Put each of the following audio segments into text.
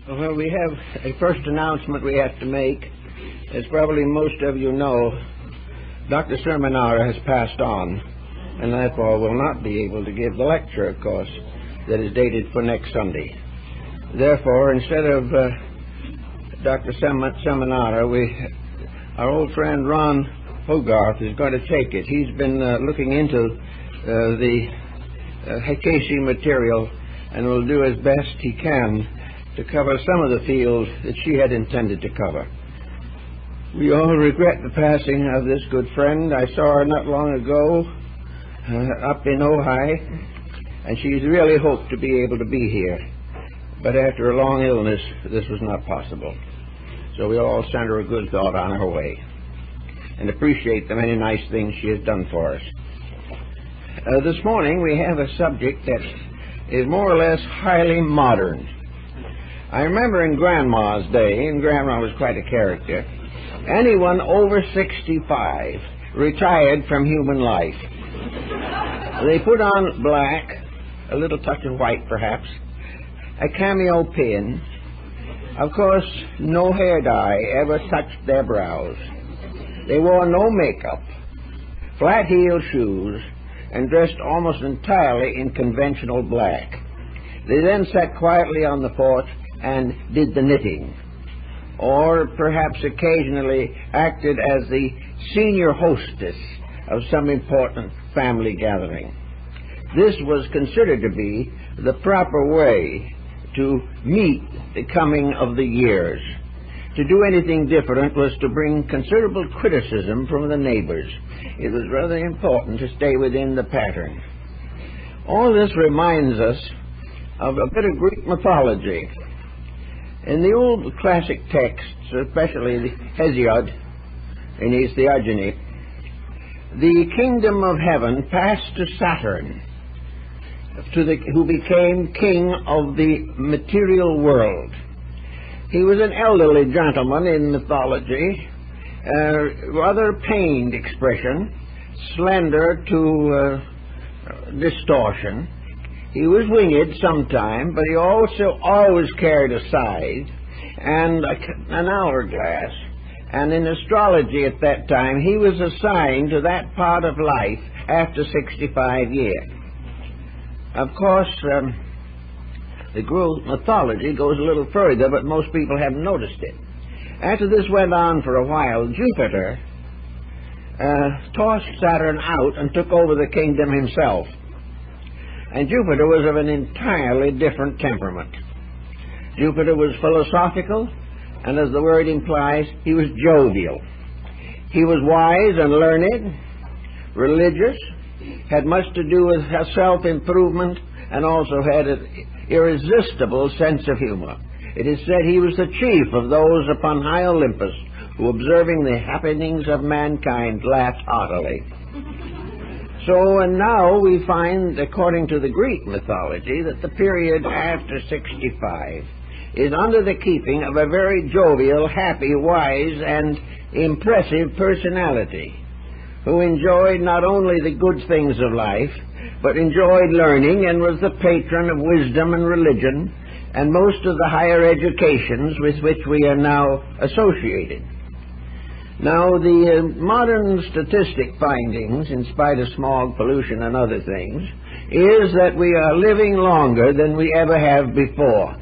Well, we have a first announcement we have to make. As probably most of you know, Dr. Sermonara has passed on, and therefore will not be able to give the lecture, of course, that is dated for next Sunday. Therefore, instead of Dr. Sermonara, our old friend Ron Hogarth is going to take it. He's been looking into the Heikesi material and will do as best he can to cover some of the fields that she had intended to cover. We all regret the passing of this good friend. I saw her not long ago up in Ojai, and she's really hoped to be able to be here. But after a long illness, this was not possible. So we all send her a good thought on her way and appreciate the many nice things she has done for us. This morning we have a subject that is more or less highly modern. I remember in Grandma's day, and Grandma was quite a character, anyone over 65 retired from human life. They put on black, a little touch of white perhaps, a cameo pin. Of course, no hair dye ever touched their brows. They wore no makeup, flat-heeled shoes, and dressed almost entirely in conventional black. They then sat quietly on the porch and did the knitting, or perhaps occasionally acted as the senior hostess of some important family gathering. This was considered to be the proper way to meet the coming of the years. To do anything different was to bring considerable criticism from the neighbors. It was rather important to stay within the pattern. All this reminds us of a bit of Greek mythology. In the old classic texts, especially the Hesiod in his Theogony, the kingdom of heaven passed to Saturn, who became king of the material world. He was an elderly gentleman in mythology, rather pained expression, slender to distortion. He was winged sometime, but he also always carried a scythe and an hourglass. And in astrology at that time, he was assigned to that part of life after 65 years. Of course, the Greek mythology goes a little further, but most people haven't noticed it. After this went on for a while, Jupiter tossed Saturn out and took over the kingdom himself. And Jupiter was of an entirely different temperament. Jupiter was philosophical, and as the word implies, he was jovial. He was wise and learned, religious, had much to do with self-improvement, and also had an irresistible sense of humor. It is said he was the chief of those upon high Olympus who, observing the happenings of mankind, laughed heartily. So, and now we find, according to the Greek mythology, that the period after 65 is under the keeping of a very jovial, happy, wise, and impressive personality, who enjoyed not only the good things of life, but enjoyed learning and was the patron of wisdom and religion and most of the higher educations with which we are now associated. Now, the modern statistic findings, in spite of smog, pollution, and other things, is that we are living longer than we ever have before.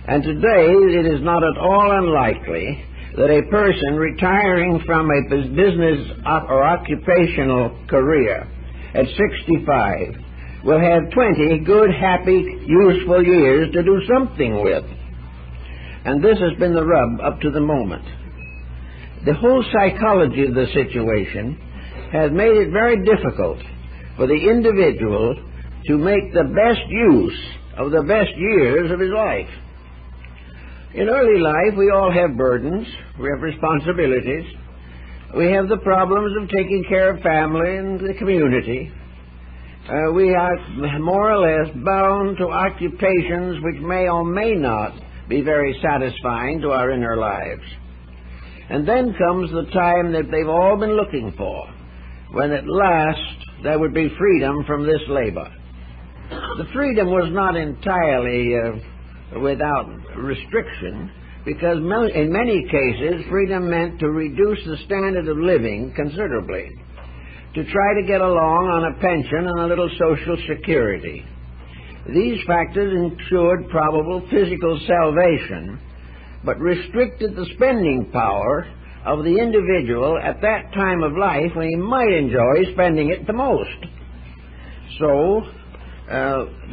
And today, it is not at all unlikely that a person retiring from a business or occupational career at 65 will have 20 good, happy, useful years to do something with. And this has been the rub up to the moment. The whole psychology of the situation has made it very difficult for the individual to make the best use of the best years of his life. In early life, we all have burdens, we have responsibilities, we have the problems of taking care of family and the community. We are more or less bound to occupations which may or may not be very satisfying to our inner lives. And then comes the time that they've all been looking for, when at last there would be freedom from this labor. The freedom was not entirely without restriction, because in many cases freedom meant to reduce the standard of living considerably, to try to get along on a pension and a little social security. These factors ensured probable physical salvation, but restricted the spending power of the individual at that time of life when he might enjoy spending it the most. So,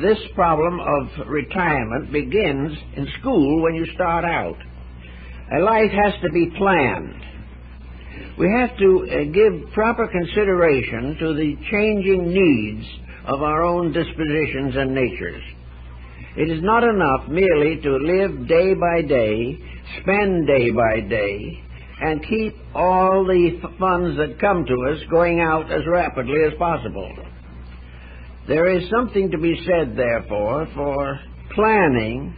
this problem of retirement begins in school when you start out. A life has to be planned. We have to give proper consideration to the changing needs of our own dispositions and natures. It is not enough merely to live day by day, spend day by day, and keep all the funds that come to us going out as rapidly as possible. There is something to be said, therefore, for planning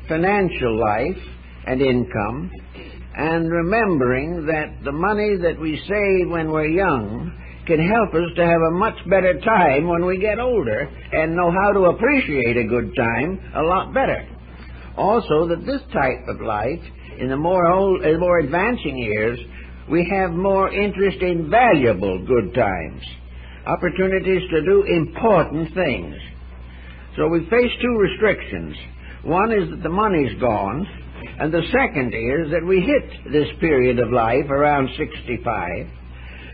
financial life and income, and remembering that the money that we save when we're young can help us to have a much better time when we get older and know how to appreciate a good time a lot better. Also, that this type of life, in the more advancing years, we have more interest in valuable good times, opportunities to do important things. So we face two restrictions. One is that the money's gone, and the second is that we hit this period of life around 65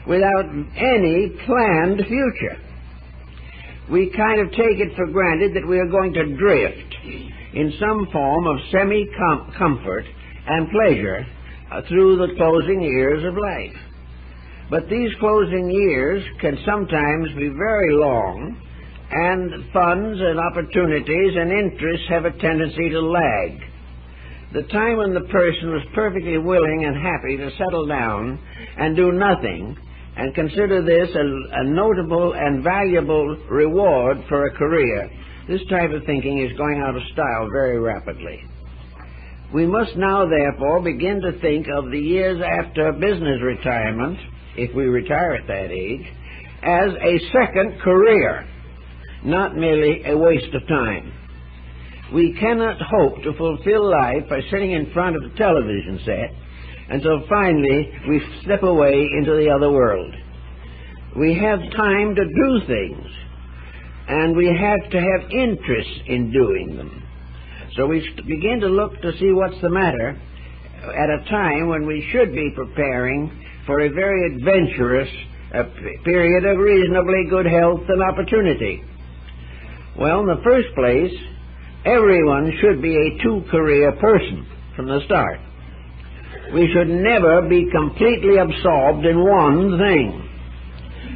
without any planned future. We kind of take it for granted that we are going to drift in some form of semi-comfort and pleasure through the closing years of life. But these closing years can sometimes be very long, and funds and opportunities and interests have a tendency to lag. The time when the person was perfectly willing and happy to settle down and do nothing and consider this a notable and valuable reward for a career, this type of thinking is going out of style very rapidly. We must now, therefore, begin to think of the years after business retirement, if we retire at that age, as a second career, not merely a waste of time. We cannot hope to fulfill life by sitting in front of a television set until finally we slip away into the other world. We have time to do things, and we have to have interest in doing them. So we begin to look to see what's the matter at a time when we should be preparing for a very adventurous period of reasonably good health and opportunity. Well, in the first place, everyone should be a two-career person from the start. We should never be completely absorbed in one thing,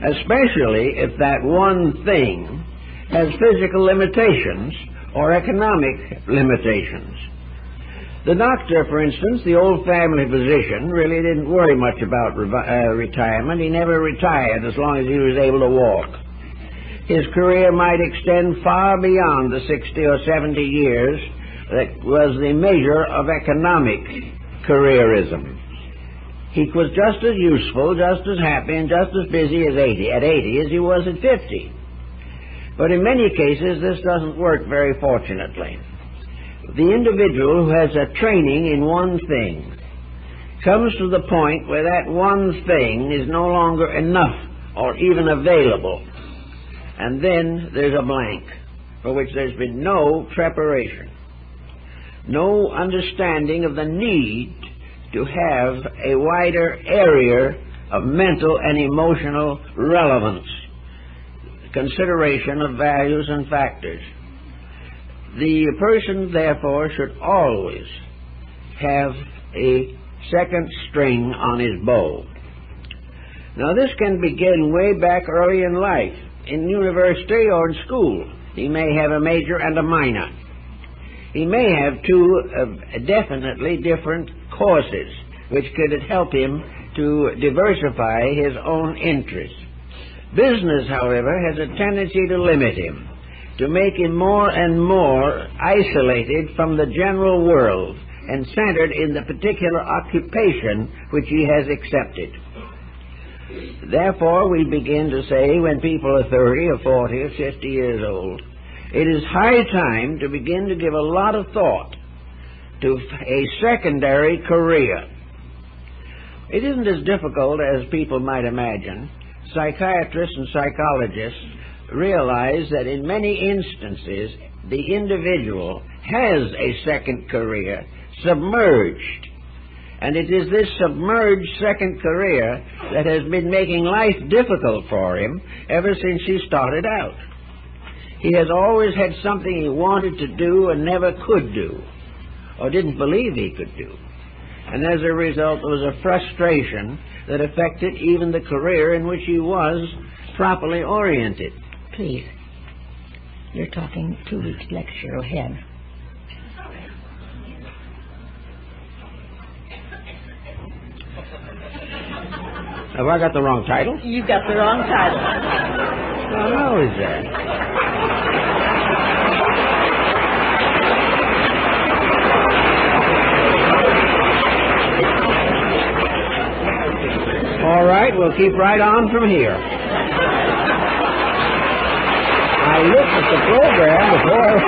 especially if that one thing has physical limitations or economic limitations. The doctor, for instance, the old family physician, really didn't worry much about retirement. He never retired as long as he was able to walk. His career might extend far beyond the 60 or 70 years that was the measure of economic careerism. He was just as useful, just as happy, and just as busy at 80 as he was at 50. But in many cases, this doesn't work very fortunately. The individual who has a training in one thing comes to the point where that one thing is no longer enough or even available. And then there's a blank for which there's been no preparation, no understanding of the need to have a wider area of mental and emotional relevance, consideration of values and factors. The person, therefore, should always have a second string on his bow. Now, this can begin way back early in life, in university or in school. He may have a major and a minor. He may have two definitely different courses, which could help him to diversify his own interests. Business, however, has a tendency to limit him, to make him more and more isolated from the general world and centered in the particular occupation which he has accepted. Therefore, we begin to say when people are 30 or 40 or 50 years old, it is high time to begin to give a lot of thought to a secondary career. It isn't as difficult as people might imagine. Psychiatrists and psychologists realize that in many instances the individual has a second career submerged. And it is this submerged second career that has been making life difficult for him ever since he started out. He has always had something he wanted to do and never could do, or didn't believe he could do. And as a result, there was a frustration that affected even the career in which he was properly oriented. Please. You're talking 2 weeks lecture. Go ahead. Have I got the wrong title? You got the wrong title. Well, how is that? All right, we'll keep right on from here. I looked at the program before.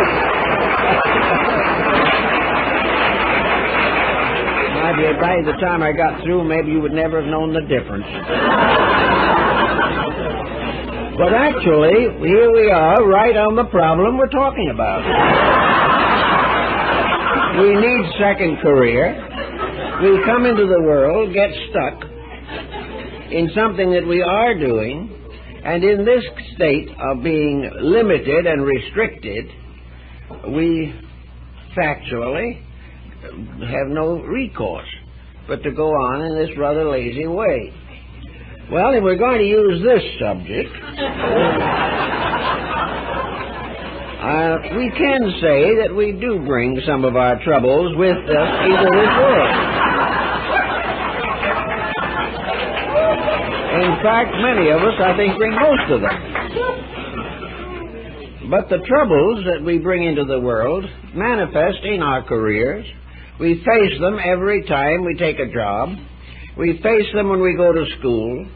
By the time I got through, maybe you would never have known the difference. But actually, here we are, right on the problem we're talking about. We need second career. We come into the world, get stuck in something that we are doing, and in this state of being limited and restricted, we factually have no recourse but to go on in this rather lazy way. Well, if we're going to use this subject, we can say that we do bring some of our troubles with us into this world. In fact, many of us, I think, bring most of them. But the troubles that we bring into the world manifest in our careers. We face them every time we take a job. We face them when we go to school.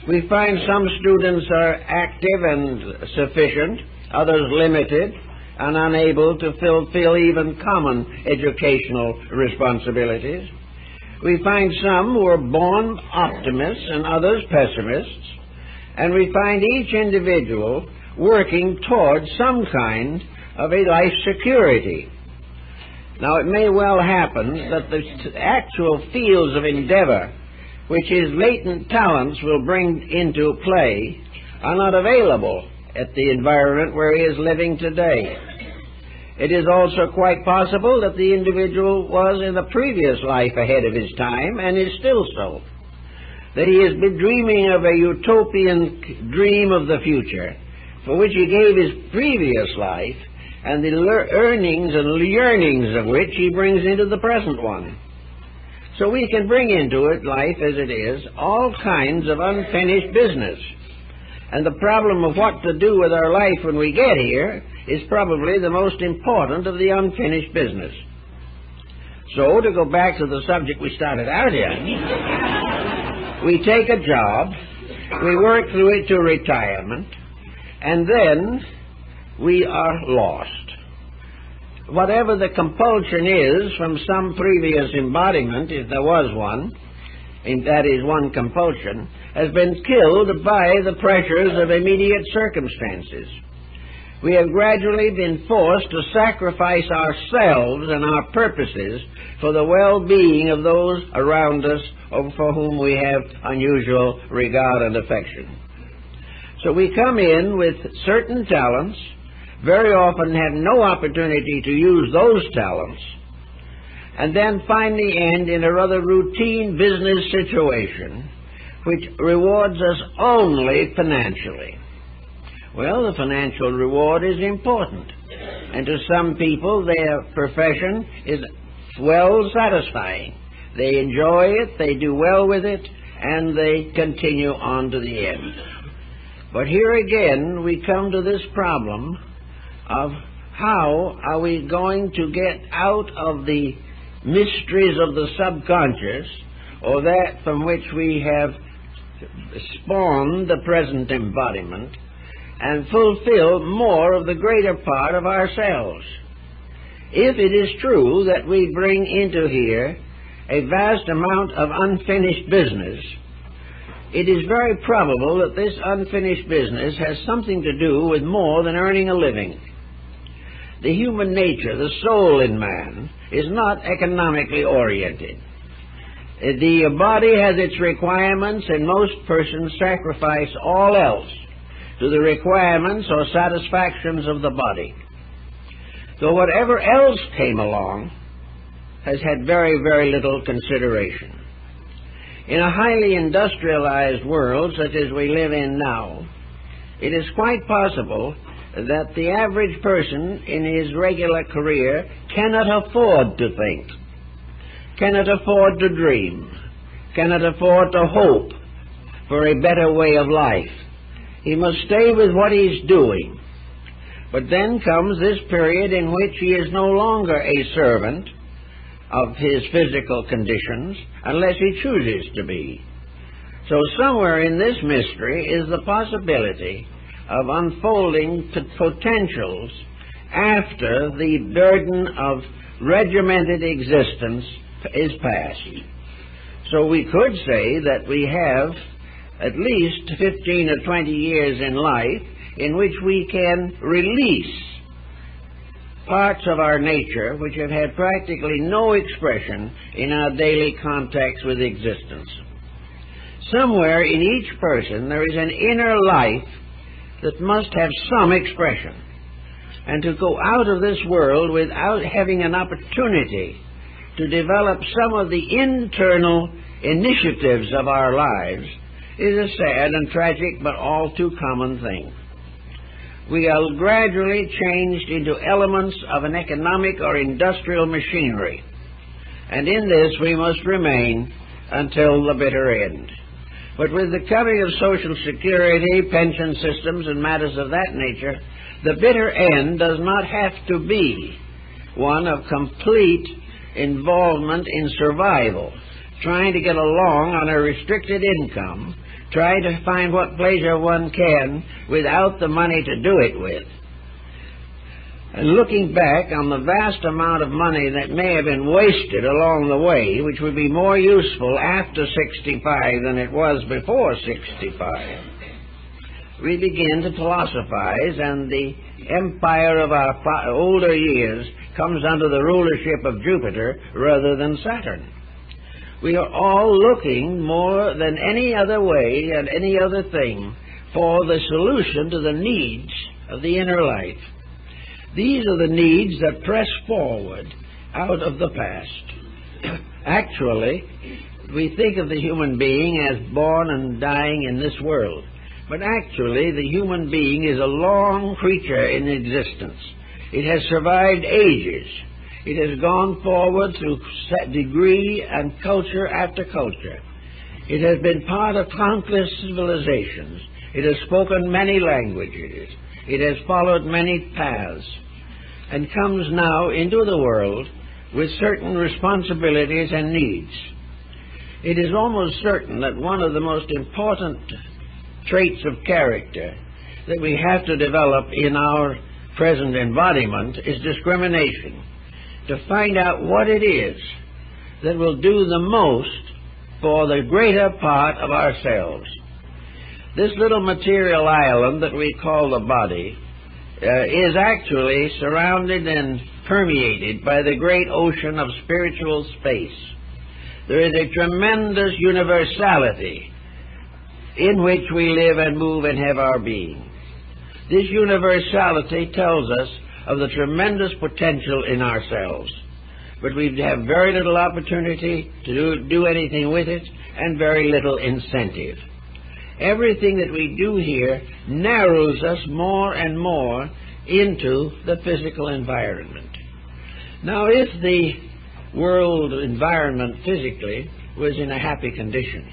We find some students are active and sufficient, others limited and unable to fulfill even common educational responsibilities. We find some who are born optimists and others pessimists, and we find each individual working towards some kind of a life security. Now, it may well happen that the actual fields of endeavor, which his latent talents will bring into play, are not available at the environment where he is living today. It is also quite possible that the individual was in the previous life ahead of his time and is still so, that he has been dreaming of a utopian dream of the future for which he gave his previous life, and the earnings and yearnings of which he brings into the present one. So we can bring into it, life as it is, all kinds of unfinished business. And the problem of what to do with our life when we get here is probably the most important of the unfinished business. So, to go back to the subject we started out in, we take a job, we work through it to retirement, and then we are lost. Whatever the compulsion is from some previous embodiment, if there was one, and that is one compulsion, has been killed by the pressures of immediate circumstances. We have gradually been forced to sacrifice ourselves and our purposes for the well-being of those around us for whom we have unusual regard and affection. So we come in with certain talents, very often have no opportunity to use those talents, and then find the end in a rather routine business situation which rewards us only financially. Well, the financial reward is important, and to some people their profession is well satisfying. They enjoy it, they do well with it, and they continue on to the end. But here again we come to this problem of how are we going to get out of the mysteries of the subconscious, or that from which we have spawned the present embodiment, and fulfill more of the greater part of ourselves. If it is true that we bring into here a vast amount of unfinished business, it is very probable that this unfinished business has something to do with more than earning a living. The human nature, the soul in man, is not economically oriented. The body has its requirements, and most persons sacrifice all else to the requirements or satisfactions of the body. So whatever else came along has had very, very little consideration. In a highly industrialized world such as we live in now, it is quite possible that the average person in his regular career cannot afford to think, cannot afford to dream, cannot afford to hope for a better way of life. He must stay with what he's doing. But then comes this period in which he is no longer a servant of his physical conditions unless he chooses to be. So somewhere in this mystery is the possibility of unfolding potentials after the burden of regimented existence is past. So we could say that we have at least 15 or 20 years in life in which we can release parts of our nature which have had practically no expression in our daily contacts with existence. Somewhere in each person there is an inner life that must have some expression. And to go out of this world without having an opportunity to develop some of the internal initiatives of our lives is a sad and tragic but all too common thing. We are gradually changed into elements of an economic or industrial machinery, and in this we must remain until the bitter end. But with the coming of Social Security, pension systems, and matters of that nature, the bitter end does not have to be one of complete involvement in survival, trying to get along on a restricted income, trying to find what pleasure one can without the money to do it with. And looking back on the vast amount of money that may have been wasted along the way, which would be more useful after 65 than it was before 65, we begin to philosophize, and the empire of our older years comes under the rulership of Jupiter rather than Saturn. We are all looking more than any other way and any other thing for the solution to the needs of the inner life. These are the needs that press forward out of the past. Actually, we think of the human being as born and dying in this world, but actually the human being is a long creature in existence. It has survived ages. It has gone forward through degree and culture after culture. It has been part of countless civilizations. It has spoken many languages. It has followed many paths, and comes now into the world with certain responsibilities and needs. It is almost certain that one of the most important traits of character that we have to develop in our present embodiment is discrimination, to find out what it is that will do the most for the greater part of ourselves. This little material island that we call the body is actually surrounded and permeated by the great ocean of spiritual space. There is a tremendous universality in which we live and move and have our being. This universality tells us of the tremendous potential in ourselves, but we have very little opportunity to do anything with it, and very little incentive. Everything that we do here narrows us more and more into the physical environment. Now, if the world environment physically was in a happy condition,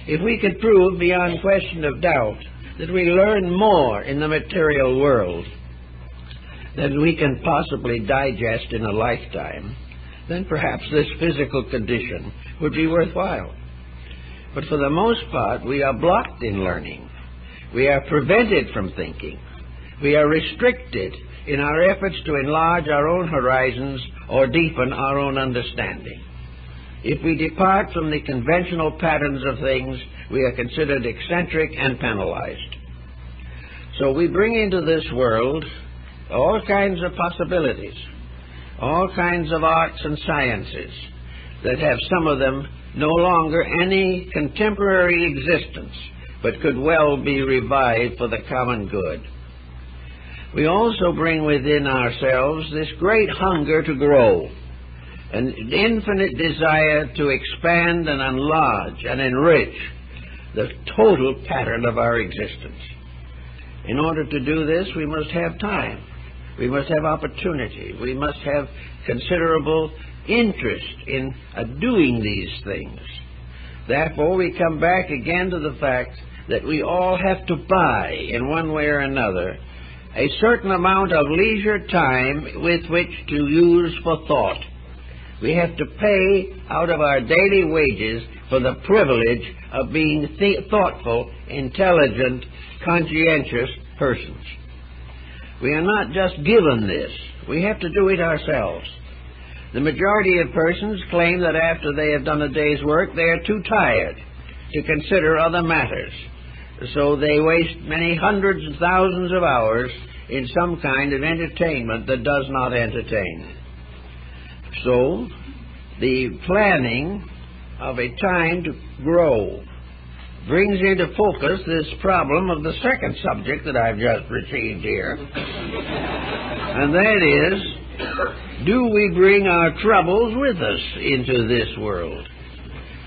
if we could prove beyond question of doubt that we learn more in the material world than we can possibly digest in a lifetime, then perhaps this physical condition would be worthwhile. But for the most part, we are blocked in learning. We are prevented from thinking. We are restricted in our efforts to enlarge our own horizons or deepen our own understanding. If we depart from the conventional patterns of things, we are considered eccentric and penalized. So we bring into this world all kinds of possibilities, all kinds of arts and sciences that have, some of them, no longer any contemporary existence, but could well be revived for the common good. We also bring within ourselves this great hunger to grow, an infinite desire to expand and enlarge and enrich the total pattern of our existence. In order to do this, we must have time. We must have opportunity. We must have considerable interest in doing these things. Therefore, we come back again to the fact that we all have to buy, in one way or another, a certain amount of leisure time with which to use for thought. We have to pay out of our daily wages for the privilege of being thoughtful, intelligent, conscientious persons. We are not just given this. We have to do it ourselves. The majority of persons claim that after they have done a day's work, they are too tired to consider other matters. So they waste many hundreds and thousands of hours in some kind of entertainment that does not entertain. So the planning of a time to grow brings into focus this problem of the second subject that I've just received here. And that is, do we bring our troubles with us into this world?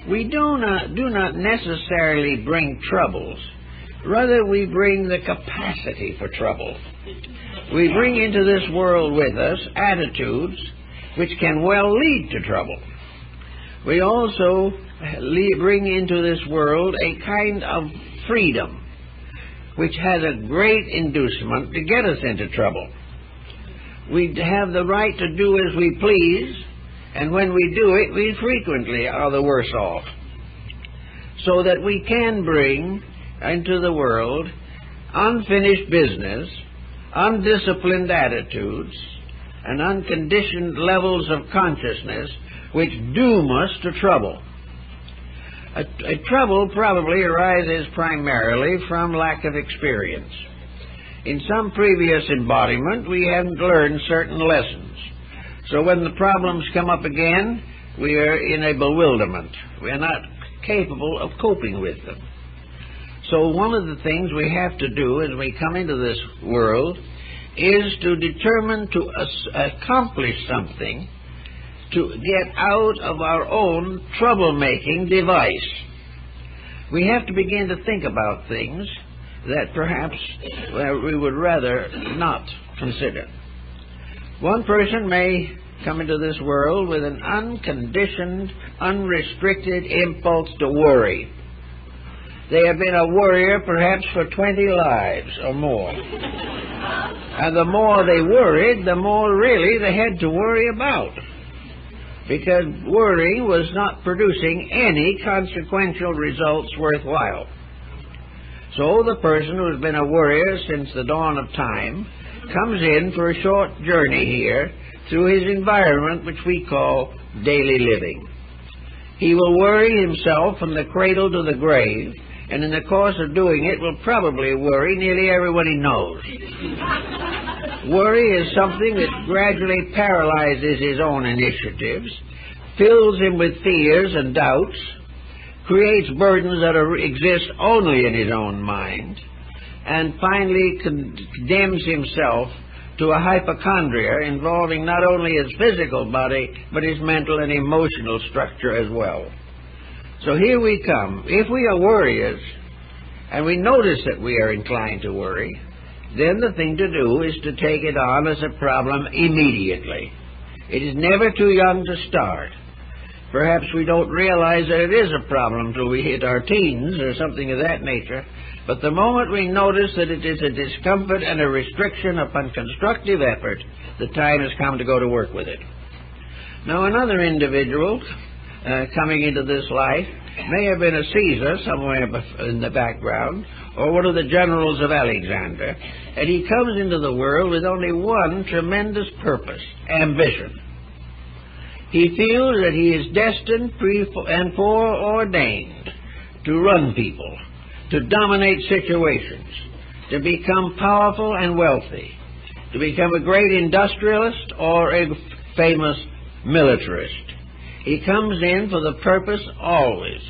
We do not necessarily bring troubles. Rather, we bring the capacity for trouble. We bring into this world with us attitudes which can well lead to trouble. We also bring into this world a kind of freedom which has a great inducement to get us into trouble. We have the right to do as we please, and when we do it, we frequently are the worse off. So that we can bring into the world unfinished business, undisciplined attitudes, and unconditioned levels of consciousness which doom us to trouble. A trouble probably arises primarily from lack of experience. In some previous embodiment, we haven't learned certain lessons. So when the problems come up again, we are in a bewilderment. We are not capable of coping with them. So one of the things we have to do as we come into this world is to determine to accomplish something to get out of our own troublemaking device. We have to begin to think about things that perhaps we would rather not consider. One person may come into this world with an unconditioned, unrestricted impulse to worry. They have been a worrier perhaps for 20 lives or more. And the more they worried, the more really they had to worry about. Because worrying was not producing any consequential results worthwhile. So the person who has been a worrier since the dawn of time comes in for a short journey here through his environment, which we call daily living. He will worry himself from the cradle to the grave, and in the course of doing it will probably worry nearly everyone he knows. Worry is something that gradually paralyzes his own initiatives, fills him with fears and doubts, creates burdens that exist only in his own mind, and finally condemns himself to a hypochondria involving not only his physical body, but his mental and emotional structure as well. So here we come. If we are worriers, and we notice that we are inclined to worry, then the thing to do is to take it on as a problem immediately. It is never too young to start. Perhaps we don't realize that it is a problem till we hit our teens or something of that nature, but the moment we notice that it is a discomfort and a restriction upon constructive effort, the time has come to go to work with it. Now, another individual coming into this life may have been a Caesar somewhere in the background, or one of the generals of Alexander, and he comes into the world with only one tremendous purpose: ambition. He feels that he is destined and foreordained to run people, to dominate situations, to become powerful and wealthy, to become a great industrialist or a famous militarist. He comes in for the purpose always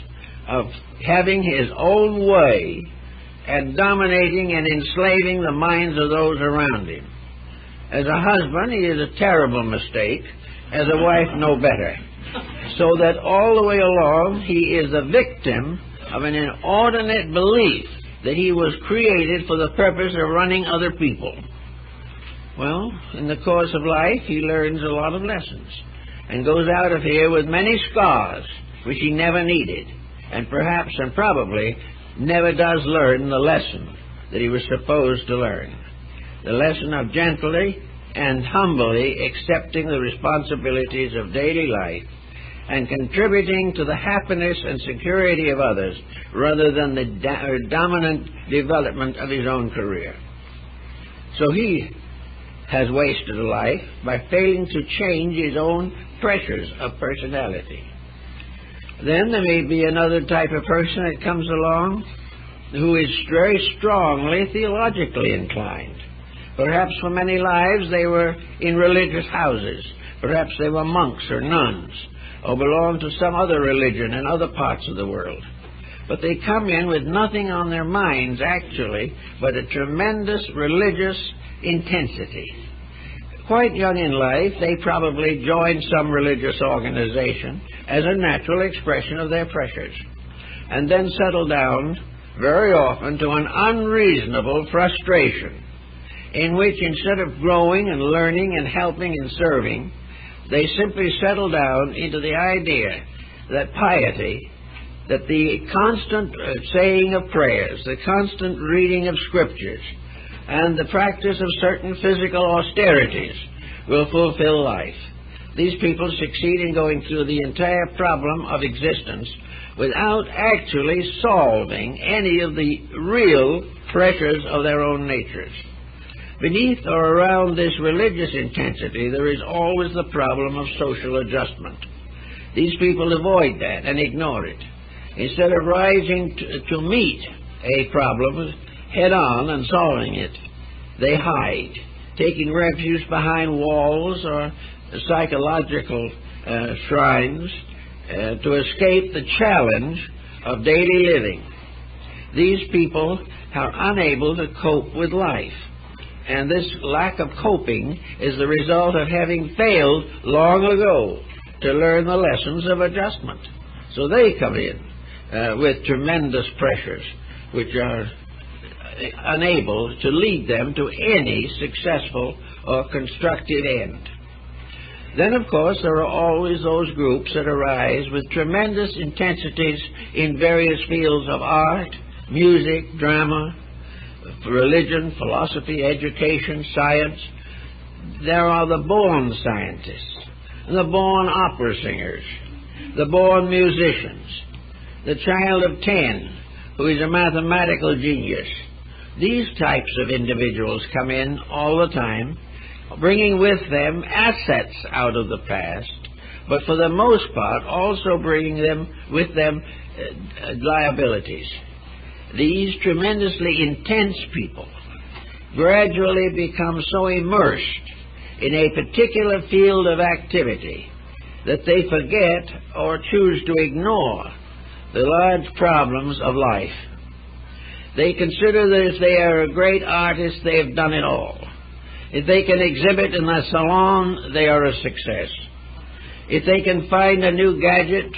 of having his own way and dominating and enslaving the minds of those around him. As a husband, he is a terrible mistake. As a wife, no better. So that all the way along, he is a victim of an inordinate belief that he was created for the purpose of running other people. Well, in the course of life, he learns a lot of lessons and goes out of here with many scars which he never needed, and perhaps and probably never does learn the lesson that he was supposed to learn. The lesson of gently and humbly accepting the responsibilities of daily life and contributing to the happiness and security of others rather than the dominant development of his own career. So he has wasted a life by failing to change his own pressures of personality. Then there may be another type of person that comes along who is very strongly theologically inclined. Perhaps for many lives they were in religious houses. Perhaps they were monks or nuns, or belonged to some other religion in other parts of the world. But they come in with nothing on their minds, actually, but a tremendous religious intensity. Quite young in life, they probably joined some religious organization as a natural expression of their pressures, and then settle down very often to an unreasonable frustration, in which instead of growing and learning and helping and serving, they simply settle down into the idea that piety, that the constant saying of prayers, the constant reading of scriptures, and the practice of certain physical austerities will fulfill life. These people succeed in going through the entire problem of existence without actually solving any of the real pressures of their own natures. Beneath or around this religious intensity, there is always the problem of social adjustment. These people avoid that and ignore it. Instead of rising to meet a problem head-on and solving it, they hide, taking refuge behind walls or psychological shrines to escape the challenge of daily living. These people are unable to cope with life. And this lack of coping is the result of having failed long ago to learn the lessons of adjustment. So they come in with tremendous pressures which are unable to lead them to any successful or constructive end. Then, of course, there are always those groups that arise with tremendous intensities in various fields of art, music, drama, religion, philosophy, education, science. There are the born scientists, the born opera singers, the born musicians, the child of 10 who is a mathematical genius. These types of individuals come in all the time, bringing with them assets out of the past, but for the most part also bringing with them liabilities. These tremendously intense people gradually become so immersed in a particular field of activity that they forget or choose to ignore the large problems of life. They consider that if they are a great artist, they have done it all. If they can exhibit in a salon, they are a success. If they can find a new gadget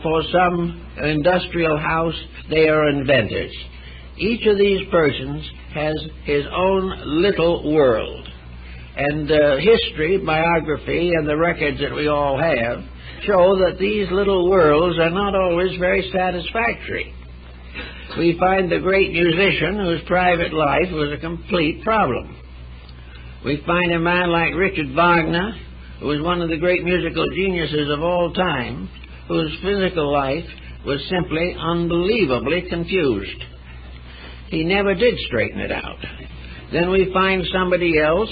for some industrial house, they are inventors. Each of these persons has his own little world. And history, biography, and the records that we all have show that these little worlds are not always very satisfactory. We find the great musician whose private life was a complete problem. We find a man like Richard Wagner, who was one of the great musical geniuses of all time, whose physical life was simply unbelievably confused. he never did straighten it out. Then we find somebody else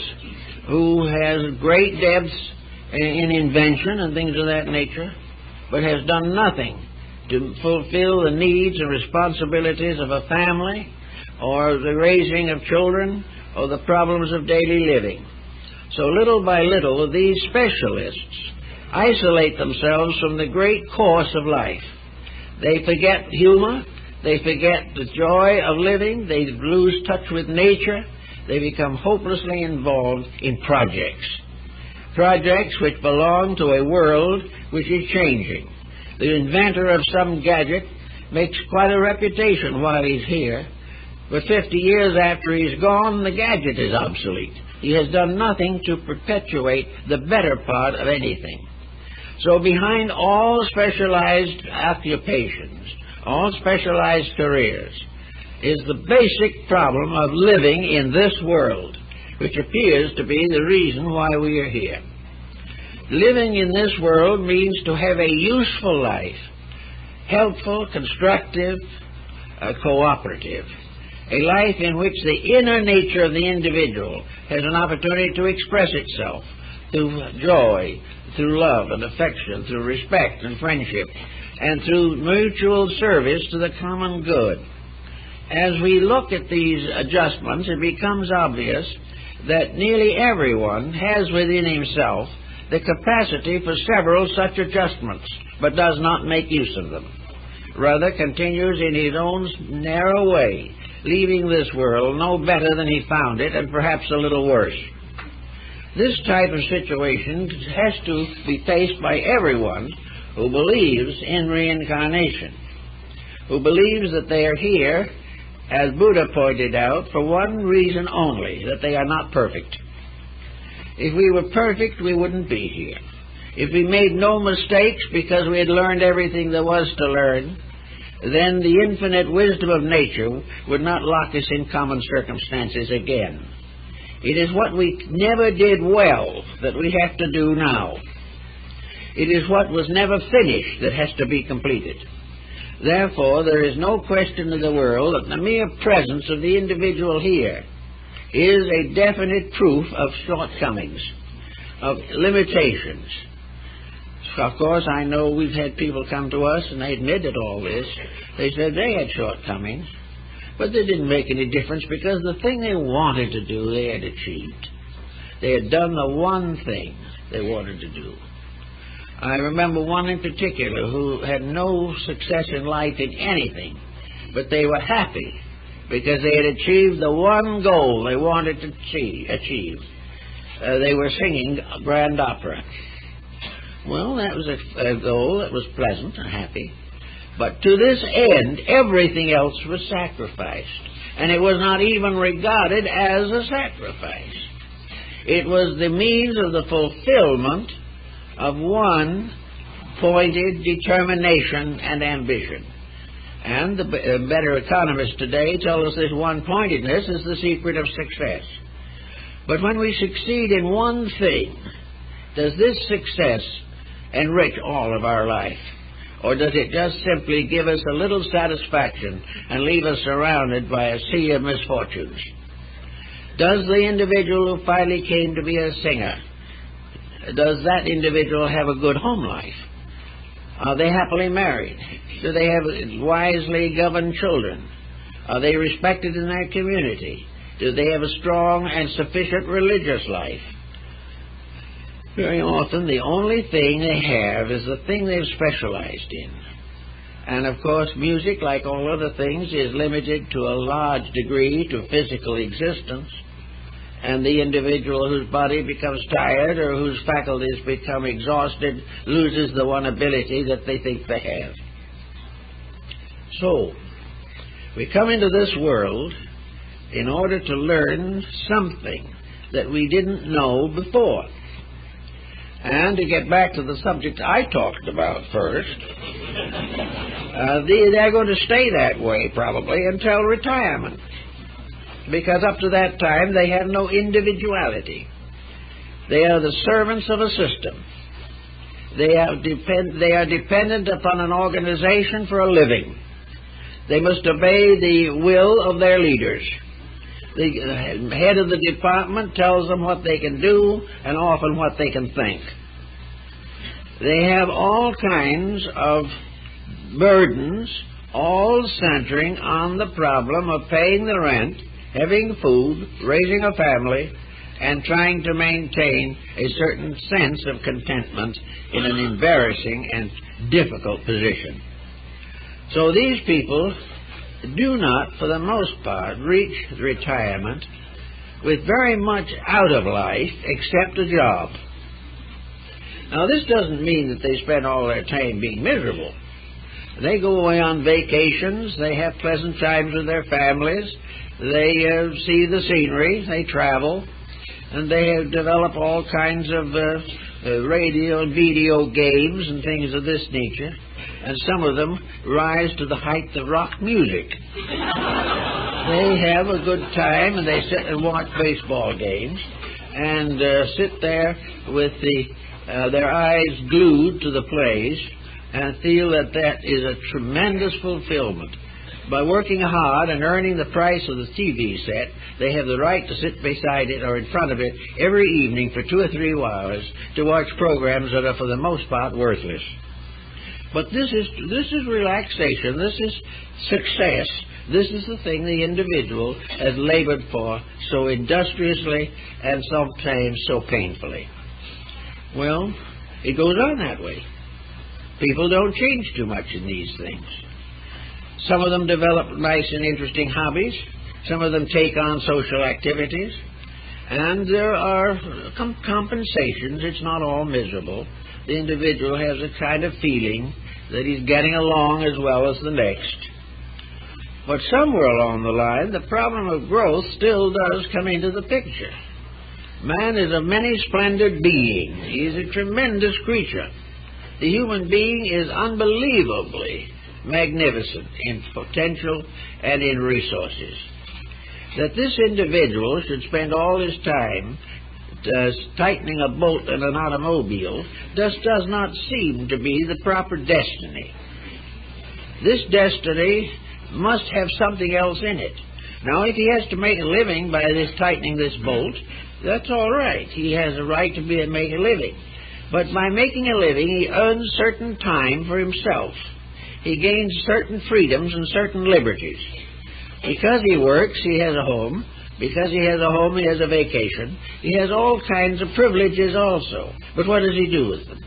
who has great depths in invention and things of that nature, but has done nothing to fulfill the needs and responsibilities of a family, or the raising of children, or the problems of daily living. So little by little, these specialists isolate themselves from the great course of life. They forget humor, they forget the joy of living, they lose touch with nature, they become hopelessly involved in projects which belong to a world which is changing. The inventor of some gadget makes quite a reputation while he's here, but 50 years after he's gone, the gadget is obsolete. He has done nothing to perpetuate the better part of anything. So behind all specialized occupations, all specialized careers, is the basic problem of living in this world, which appears to be the reason why we are here. Living in this world means to have a useful life, helpful, constructive, cooperative, a life in which the inner nature of the individual has an opportunity to express itself through joy, through love and affection, through respect and friendship, and through mutual service to the common good. As we look at these adjustments, it becomes obvious that nearly everyone has within himself the capacity for several such adjustments, but does not make use of them. Rather continues in his own narrow way, leaving this world no better than he found it, and perhaps a little worse. This type of situation has to be faced by everyone who believes in reincarnation, who believes that they are here, as Buddha pointed out, for one reason only, that they are not perfect. If we were perfect, we wouldn't be here. If we made no mistakes because we had learned everything there was to learn, then the infinite wisdom of nature would not lock us in common circumstances again. It is what we never did well that we have to do now. It is what was never finished that has to be completed. Therefore, there is no question in the world that the mere presence of the individual here is a definite proof of shortcomings, of limitations. Of course, I know we've had people come to us and they admitted all this. They said they had shortcomings, but they didn't make any difference because the thing they wanted to do, they had achieved. They had done the one thing they wanted to do. I remember one in particular who had no success in life in anything, but they were happy because they had achieved the one goal they wanted to achieve. They were singing a grand opera. Well, that was a goal that was pleasant and happy. But to this end, everything else was sacrificed. And it was not even regarded as a sacrifice. It was the means of the fulfillment of one pointed determination and ambition. And the better economists today tell us this one-pointedness is the secret of success. But when we succeed in one thing, does this success enrich all of our life? Or does it just simply give us a little satisfaction and leave us surrounded by a sea of misfortunes? Does the individual who finally came to be a singer, does that individual have a good home life? Are they happily married? Do they have wisely governed children? Are they respected in their community? Do they have a strong and sufficient religious life? Very often, the only thing they have is the thing they've specialized in. And, of course, music, like all other things, is limited to a large degree to physical existence. And the individual whose body becomes tired or whose faculties become exhausted loses the one ability that they think they have. So, we come into this world in order to learn something that we didn't know before. And to get back to the subject I talked about first, they're going to stay that way probably until retirement, because up to that time they have no individuality. They are the servants of a system. They are dependent upon an organization for a living. They must obey the will of their leaders. The head of the department tells them what they can do and often what they can think. They have all kinds of burdens, all centering on the problem of paying the rent, having food, raising a family, and trying to maintain a certain sense of contentment in an embarrassing and difficult position. So these people do not, for the most part, reach retirement with very much out of life except a job. Now, this doesn't mean that they spend all their time being miserable. They go away on vacations, they have pleasant times with their families, they see the scenery, they travel, and they have developed all kinds of radio and video games and things of this nature, and some of them rise to the height of rock music. They have a good time, and they sit and watch baseball games, and sit there with their eyes glued to the plays, and feel that that is a tremendous fulfillment. By working hard and earning the price of the TV set, they have the right to sit beside it or in front of it every evening for 2 or 3 hours to watch programs that are for the most part worthless. But this is relaxation, this is success, this is the thing the individual has labored for so industriously and sometimes so painfully. Well, it goes on that way. People don't change too much in these things. Some of them develop nice and interesting hobbies. Some of them take on social activities. And there are compensations. It's not all miserable. The individual has a kind of feeling that he's getting along as well as the next. But somewhere along the line, the problem of growth still does come into the picture. Man is a many-splendid being. He is a tremendous creature. The human being is unbelievably magnificent in potential and in resources. That this individual should spend all his time tightening a bolt in an automobile just does not seem to be the proper destiny. This destiny must have something else in it. Now, if he has to make a living by tightening this bolt, that's all right. He has a right to make a living. But by making a living, he earns certain time for himself. He gains certain freedoms and certain liberties. Because he works, he has a home. Because he has a home, he has a vacation. He has all kinds of privileges also. But what does he do with them?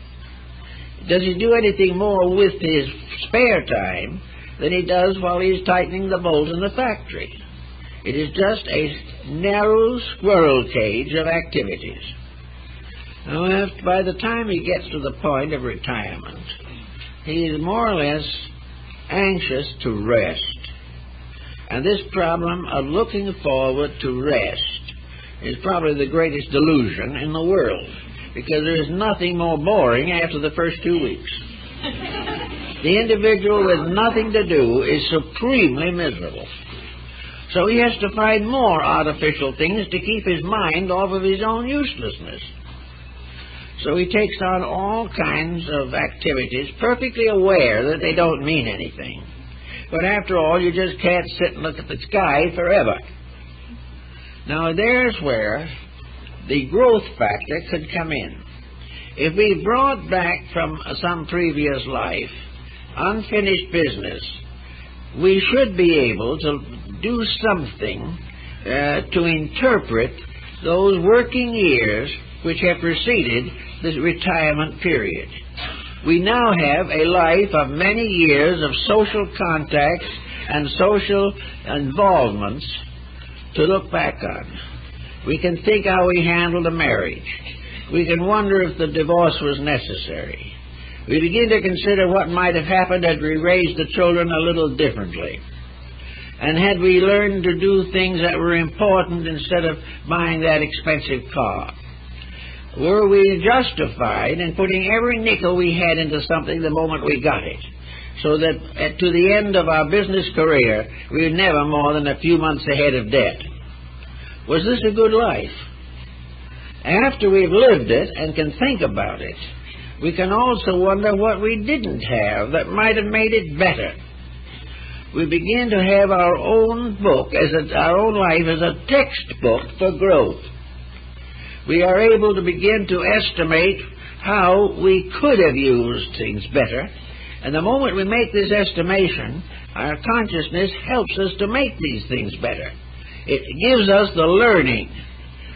Does he do anything more with his spare time than he does while he's tightening the bolt in the factory? It is just a narrow squirrel cage of activities. Now, by the time he gets to the point of retirement, he is more or less anxious to rest. And this problem of looking forward to rest is probably the greatest delusion in the world, because there is nothing more boring after the first 2 weeks. The individual with nothing to do is supremely miserable. So he has to find more artificial things to keep his mind off of his own uselessness. So he takes on all kinds of activities, perfectly aware that they don't mean anything. But after all, you just can't sit and look at the sky forever. Now, there's where the growth factor could come in. If we brought back from some previous life unfinished business, we should be able to do something to interpret those working years which have preceded the retirement period. We now have a life of many years of social contacts and social involvements to look back on. We can think how we handled a marriage. We can wonder if the divorce was necessary. We begin to consider what might have happened had we raised the children a little differently. And had we learned to do things that were important instead of buying that expensive car. Were we justified in putting every nickel we had into something the moment we got it, so that to the end of our business career, we were never more than a few months ahead of debt? Was this a good life? After we've lived it and can think about it, we can also wonder what we didn't have that might have made it better. we begin to have our own book, our own life as a textbook for growth. We are able to begin to estimate how we could have used things better, and the moment we make this estimation, our consciousness helps us to make these things better. It gives us the learning.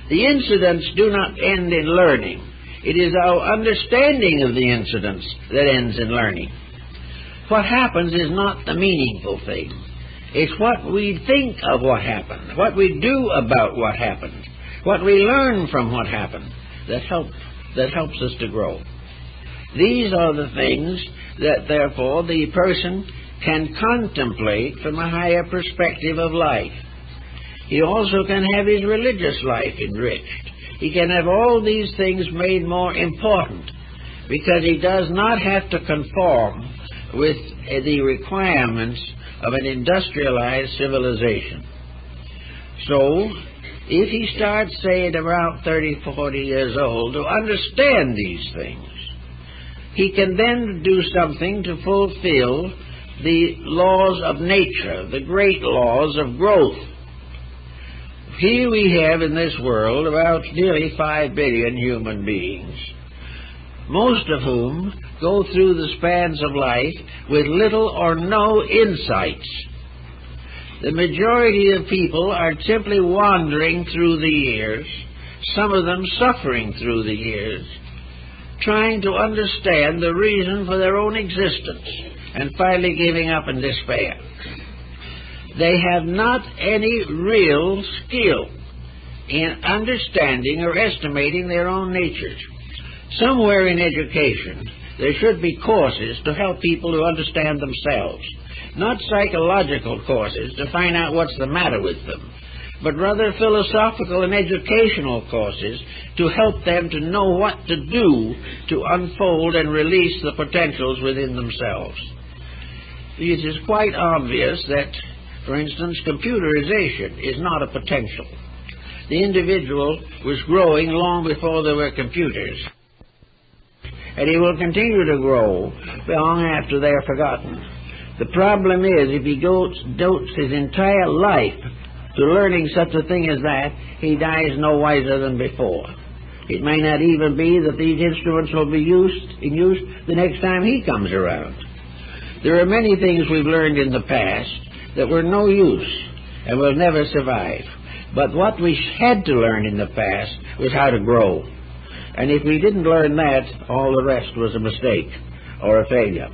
The incidents do not end in learning. It is our understanding of the incidents that ends in learning. What happens is not the meaningful thing. It's what we think of what happened, what we do about what happened, what we learn from what happened that helps us to grow. These are the things that, therefore, the person can contemplate from a higher perspective of life. He also can have his religious life enriched. He can have all these things made more important because he does not have to conform with the requirements of an industrialized civilization. So, if he starts, say, at around 30, 40 years old, to understand these things, he can then do something to fulfill the laws of nature, the great laws of growth. Here we have in this world about nearly 5 billion human beings, most of whom go through the spans of life with little or no insights. The majority of people are simply wandering through the years, some of them suffering through the years, trying to understand the reason for their own existence, and finally giving up in despair. They have not any real skill in understanding or estimating their own natures. Somewhere in education, there should be courses to help people to understand themselves, not psychological courses to find out what's the matter with them, but rather philosophical and educational courses to help them to know what to do to unfold and release the potentials within themselves. It is quite obvious that, for instance, computerization is not a potential. The individual was growing long before there were computers, and he will continue to grow long after they are forgotten. The problem is, if he devotes his entire life to learning such a thing as that, he dies no wiser than before. It may not even be that these instruments will be in use the next time he comes around. There are many things we've learned in the past that were no use and will never survive. But what we had to learn in the past was how to grow. And if we didn't learn that, all the rest was a mistake or a failure.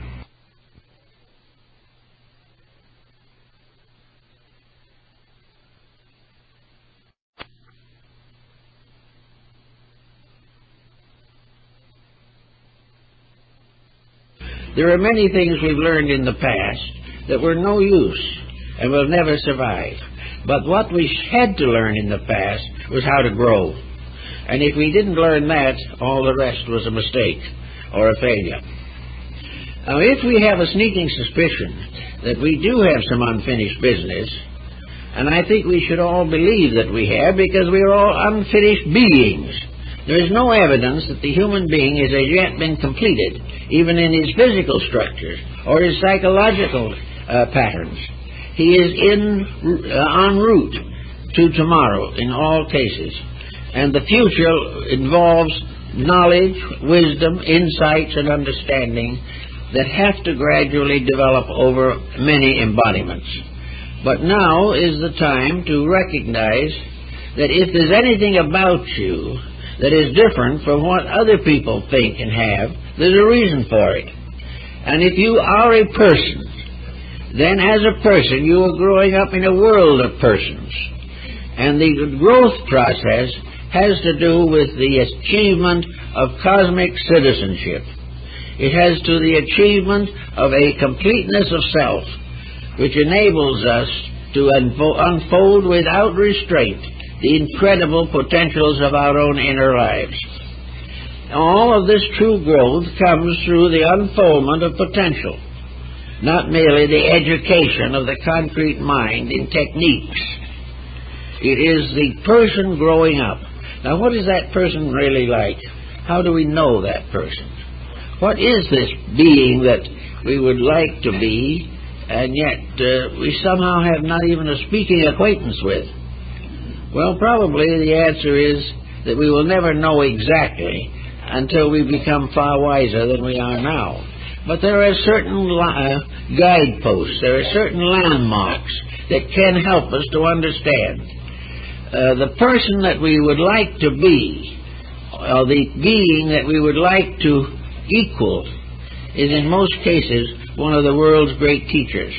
There are many things we've learned in the past that were no use and will never survive. But what we had to learn in the past was how to grow. And if we didn't learn that, all the rest was a mistake or a failure. Now, if we have a sneaking suspicion that we do have some unfinished business, and I think we should all believe that we have, because we are all unfinished beings. There is no evidence that the human being has as yet been completed, even in his physical structures or his psychological patterns. He is en route to tomorrow in all cases. And the future involves knowledge, wisdom, insights, and understanding that have to gradually develop over many embodiments. But now is the time to recognize that if there's anything about you that is different from what other people think and have, there's a reason for it. And if you are a person, then as a person you are growing up in a world of persons. And the growth process has to do with the achievement of cosmic citizenship. It has to the achievement of a completeness of self, which enables us to unfold without restraint the incredible potentials of our own inner lives. All of this true growth comes through the unfoldment of potential, not merely the education of the concrete mind in techniques. It is the person growing up. Now, what is that person really like? How do we know that person? What is this being that we would like to be and yet we somehow have not even a speaking acquaintance with? Well, probably the answer is that we will never know exactly until we become far wiser than we are now. But there are certain guideposts, there are certain landmarks that can help us to understand. The person that we would like to be, or the being that we would like to equal, is in most cases one of the world's great teachers,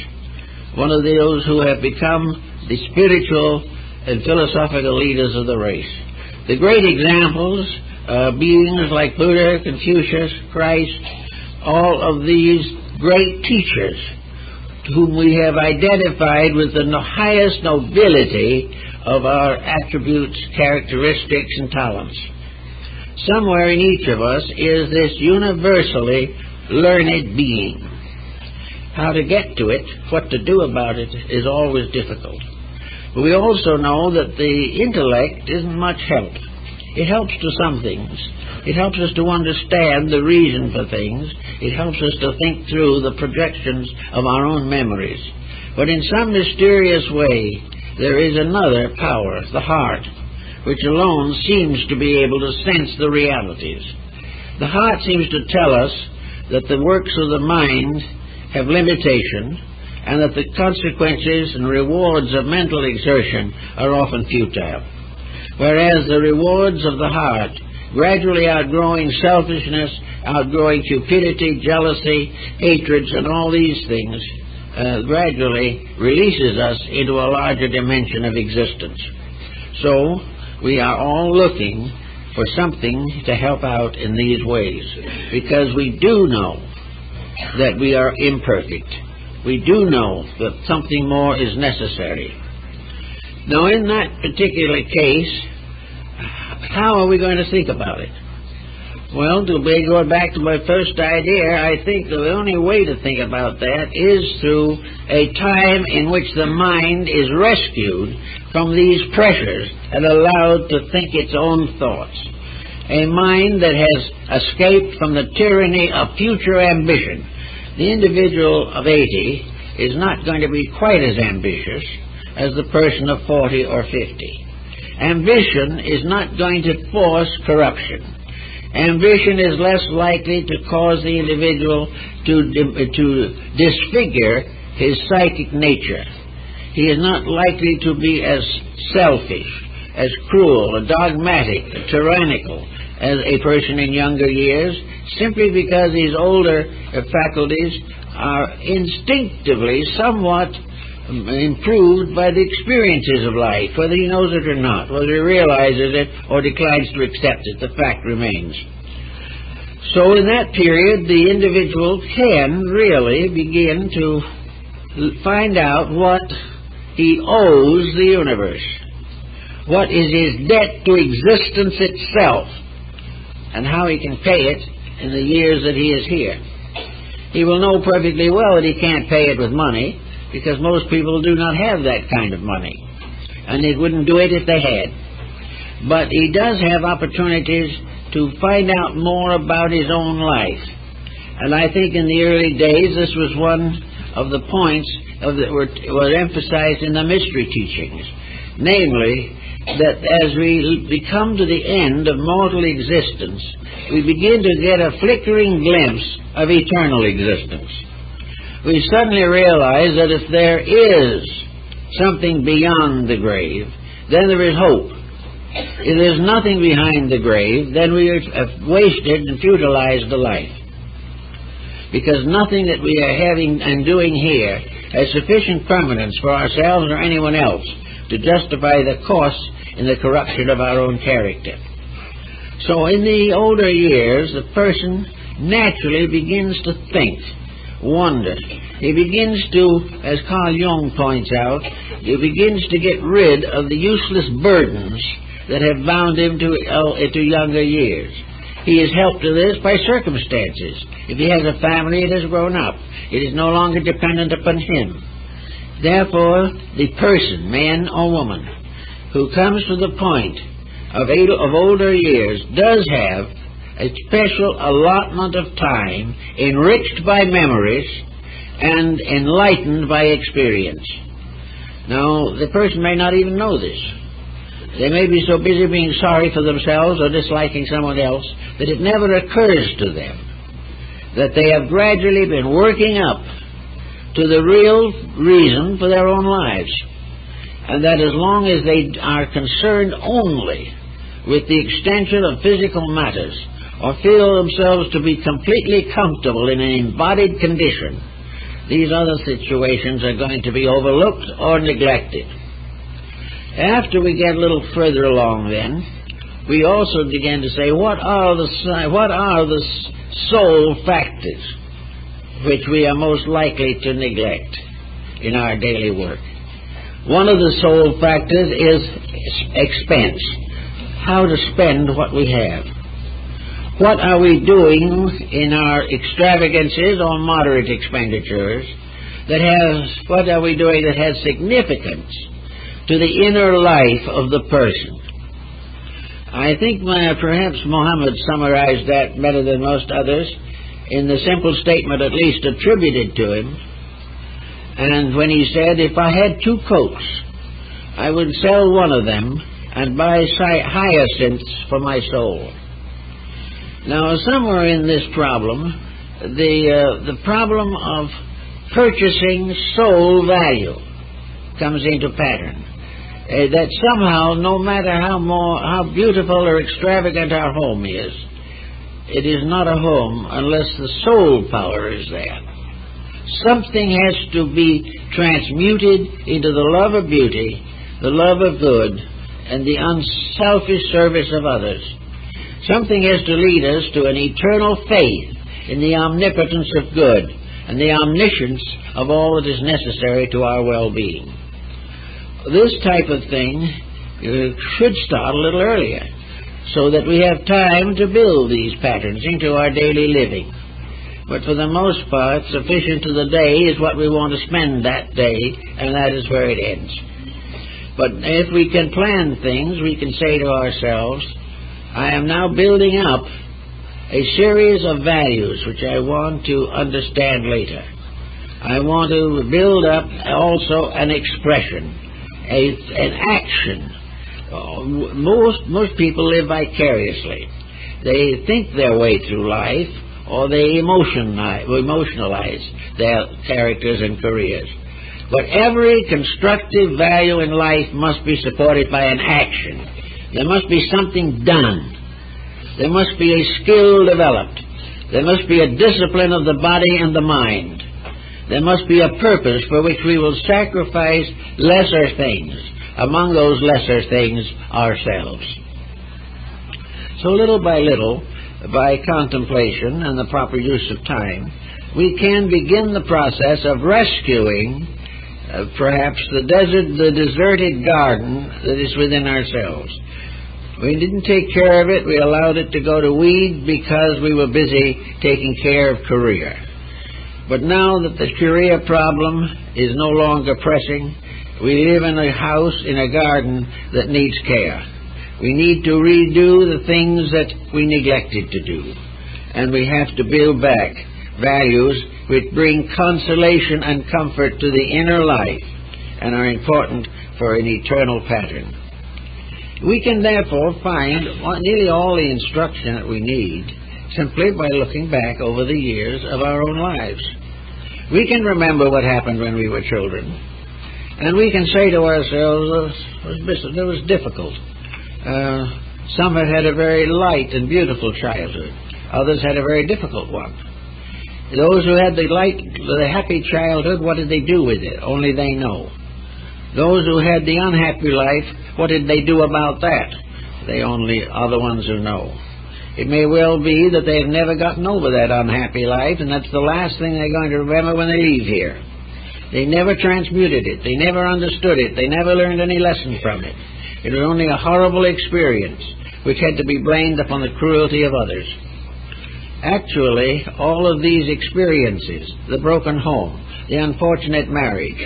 one of those who have become the spiritual and philosophical leaders of the race. The great examples, beings like Buddha, Confucius, Christ, all of these great teachers whom we have identified with the highest nobility of our attributes, characteristics, and talents. Somewhere in each of us is this universally learned being. How to get to it, what to do about it, is always difficult. But we also know that the intellect isn't much help. It helps to some things. It helps us to understand the reason for things. It helps us to think through the projections of our own memories. But in some mysterious way, there is another power, the heart, which alone seems to be able to sense the realities. The heart seems to tell us that the works of the mind have limitation, and that the consequences and rewards of mental exertion are often futile. Whereas the rewards of the heart, gradually outgrowing selfishness, outgrowing cupidity, jealousy, hatreds, and all these things, gradually releases us into a larger dimension of existence. So we are all looking for something to help out in these ways, because we do know that we are imperfect. We do know that something more is necessary. Now, in that particular case, how are we going to think about it? Well, to be going back to my first idea, I think the only way to think about that is through a time in which the mind is rescued from these pressures and allowed to think its own thoughts. A mind that has escaped from the tyranny of future ambition. The individual of 80 is not going to be quite as ambitious as the person of 40 or 50. Ambition is not going to force corruption. Ambition is less likely to cause the individual to disfigure his psychic nature. He is not likely to be as selfish, as cruel, dogmatic, tyrannical as a person in younger years, simply because his older faculties are instinctively somewhat improved by the experiences of life, whether he knows it or not, whether he realizes it or declines to accept it. The fact remains. So in that period, the individual can really begin to find out what he owes the universe, what is his debt to existence itself, and how he can pay it in the years that he is here. He will know perfectly well that he can't pay it with money, because most people do not have that kind of money, and they wouldn't do it if they had. But he does have opportunities to find out more about his own life. And I think in the early days this was one of the points that were emphasized in the mystery teachings, namely that as we become to the end of mortal existence, we begin to get a flickering glimpse of eternal existence. We suddenly realize that if there is something beyond the grave, then there is hope. If there's nothing behind the grave, then we have wasted and futilized the life. Because nothing that we are having and doing here has sufficient permanence for ourselves or anyone else to justify the cost in the corruption of our own character. So in the older years, the person naturally begins to think, wonder. He begins to, as Carl Jung points out, he begins to get rid of the useless burdens that have bound him to younger years. He is helped to this by circumstances. If he has a family, it has grown up. It is no longer dependent upon him. Therefore, the person, man or woman, who comes to the point of older years does have a special allotment of time enriched by memories and enlightened by experience. Now, the person may not even know this. They may be so busy being sorry for themselves or disliking someone else that it never occurs to them that they have gradually been working up to the real reason for their own lives, and that as long as they are concerned only with the extension of physical matters, or feel themselves to be completely comfortable in an embodied condition, these other situations are going to be overlooked or neglected. After we get a little further along then, we also begin to say, what are the soul factors which we are most likely to neglect in our daily work? One of the soul factors is expense. How to spend what we have. What are we doing in our extravagances or moderate expenditures what are we doing that has significance to the inner life of the person? I think perhaps Muhammad summarized that better than most others in the simple statement at least attributed to him, and when he said, if I had 2 coats, I would sell one of them and buy hyacinths for my soul. Now, somewhere in this problem, the problem of purchasing soul value comes into pattern. That somehow, no matter how beautiful or extravagant our home is, it is not a home unless the soul power is there. Something has to be transmuted into the love of beauty, the love of good, and the unselfish service of others. Something has to lead us to an eternal faith in the omnipotence of good and the omniscience of all that is necessary to our well-being. This type of thing should start a little earlier, so that we have time to build these patterns into our daily living. But for the most part, sufficient to the day is what we want to spend that day, and that is where it ends. But if we can plan things, we can say to ourselves, I am now building up a series of values which I want to understand later. I want to build up also an expression, an action. Most people live vicariously. They think their way through life, or they emotionalize their characters and careers. But every constructive value in life must be supported by an action. There must be something done. There must be a skill developed. There must be a discipline of the body and the mind. There must be a purpose for which we will sacrifice lesser things. Among those lesser things, ourselves. So little by little, by contemplation and the proper use of time, we can begin the process of rescuing perhaps the deserted garden that is within ourselves. We didn't take care of it. We allowed it to go to weed because we were busy taking care of career. But now that the career problem is no longer pressing, we live in a house, in a garden that needs care. We need to redo the things that we neglected to do. And we have to build back values which bring consolation and comfort to the inner life and are important for an eternal pattern. We can therefore find nearly all the instruction that we need simply by looking back over the years of our own lives. We can remember what happened when we were children, and we can say to ourselves, it was difficult. Some have had a very light and beautiful childhood. Others had a very difficult one. Those who had the happy childhood, what did they do with it? Only they know. Those who had the unhappy life, what did they do about that? They only are the ones who know. It may well be that they've never gotten over that unhappy life, and that's the last thing they're going to remember when they leave here. They never transmuted it. They never understood it. They never learned any lesson from it. It was only a horrible experience which had to be blamed upon the cruelty of others. Actually, all of these experiences, the broken home, the unfortunate marriage,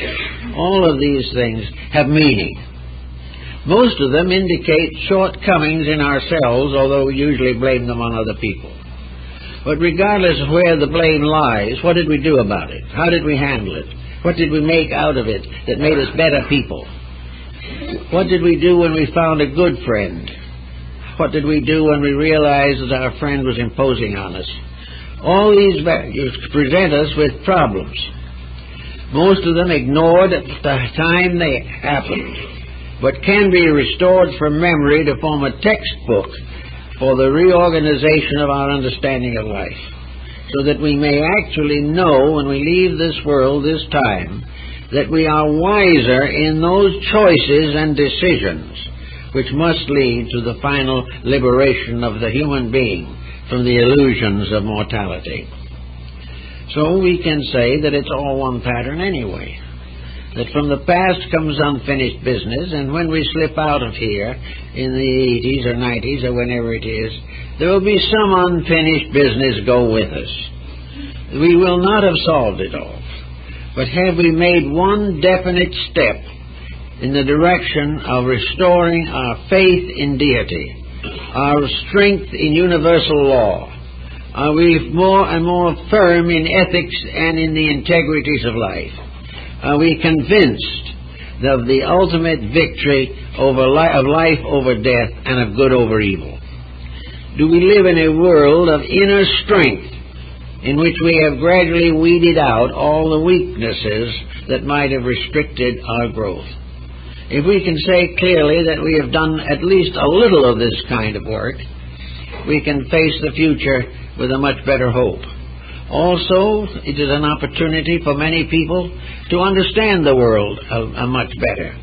all of these things have meaning. Most of them indicate shortcomings in ourselves, although we usually blame them on other people. But regardless of where the blame lies, what did we do about it? How did we handle it? What did we make out of it that made us better people? What did we do when we found a good friend? What did we do when we realized that our friend was imposing on us? All these values present us with problems. Most of them ignored at the time they happened, but can be restored from memory to form a textbook for the reorganization of our understanding of life, so that we may actually know when we leave this world this time that we are wiser in those choices and decisions which must lead to the final liberation of the human being from the illusions of mortality. So we can say that it's all one pattern anyway, that from the past comes unfinished business, and when we slip out of here in the 80s or 90s or whenever it is, there will be some unfinished business go with us. We will not have solved it all, but have we made one definite step in the direction of restoring our faith in deity, our strength in universal law? Are we more and more firm in ethics and in the integrities of life? Are we convinced of the ultimate victory of life over death and of good over evil? Do we live in a world of inner strength in which we have gradually weeded out all the weaknesses that might have restricted our growth? If we can say clearly that we have done at least a little of this kind of work, we can face the future with a much better hope. Also, it is an opportunity for many people to understand the world much better.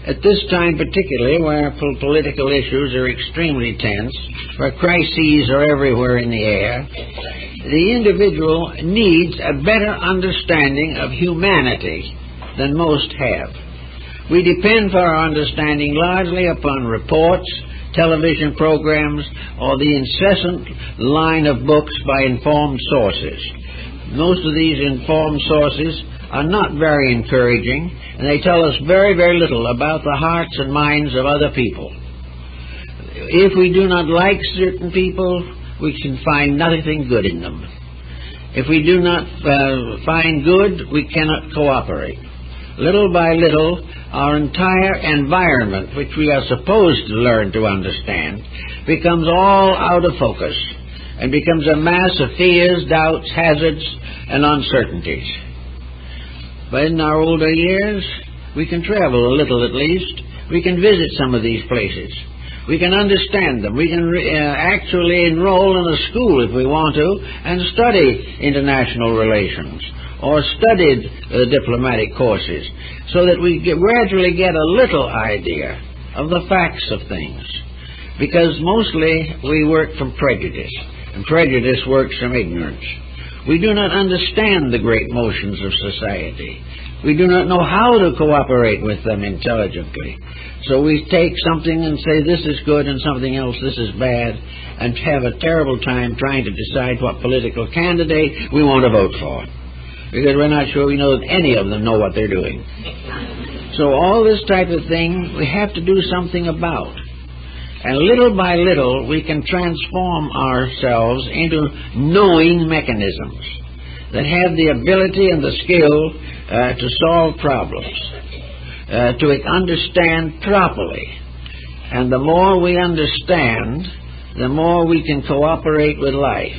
At this time particularly, where political issues are extremely tense, where crises are everywhere in the air, the individual needs a better understanding of humanity than most have. We depend for our understanding largely upon reports, television programs, or the incessant line of books by informed sources. Most of these informed sources are not very encouraging, and they tell us very, very little about the hearts and minds of other people. If we do not like certain people, we can find nothing good in them. If we do not find good, we cannot cooperate. Little by little, our entire environment, which we are supposed to learn to understand, becomes all out of focus and becomes a mass of fears, doubts, hazards, and uncertainties. But in our older years, we can travel a little at least. We can visit some of these places. We can understand them. We can actually enroll in a school if we want to and study international relations or studied diplomatic courses, so that we gradually get a little idea of the facts of things. Because mostly we work from prejudice, and prejudice works from ignorance. We do not understand the great motions of society. We do not know how to cooperate with them intelligently. So we take something and say this is good and something else this is bad, and have a terrible time trying to decide what political candidate we want to vote for, because we're not sure we know that any of them know what they're doing. So all this type of thing we have to do something about. And little by little we can transform ourselves into knowing mechanisms that have the ability and the skill to solve problems, to understand properly. And the more we understand, the more we can cooperate with life.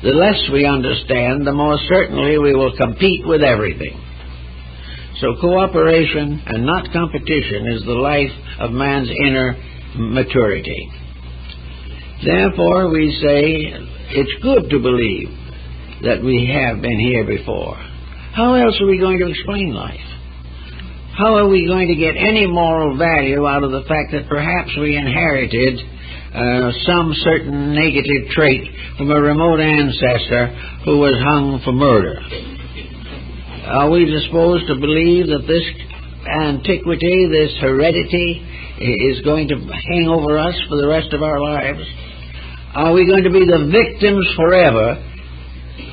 The less we understand, the more certainly we will compete with everything. So cooperation and not competition is the life of man's inner maturity. Therefore, we say it's good to believe that we have been here before. How else are we going to explain life? How are we going to get any moral value out of the fact that perhaps we inherited some certain negative trait from a remote ancestor who was hung for murder? Are we disposed to believe that this antiquity, this heredity, is going to hang over us for the rest of our lives? Are we going to be the victims forever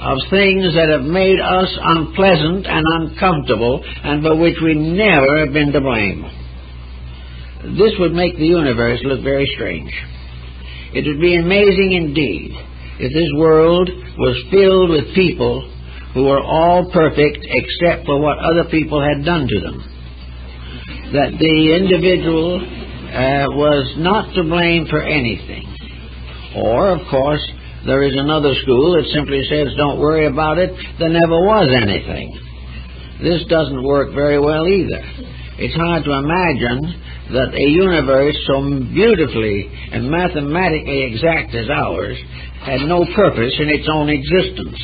of things that have made us unpleasant and uncomfortable and for which we never have been to blame? This would make the universe look very strange. It would be amazing indeed if this world was filled with people who were all perfect except for what other people had done to them, that the individual was not to blame for anything. Or, of course, there is another school that simply says, don't worry about it, there never was anything. This doesn't work very well either. It's hard to imagine that a universe so beautifully and mathematically exact as ours had no purpose in its own existence.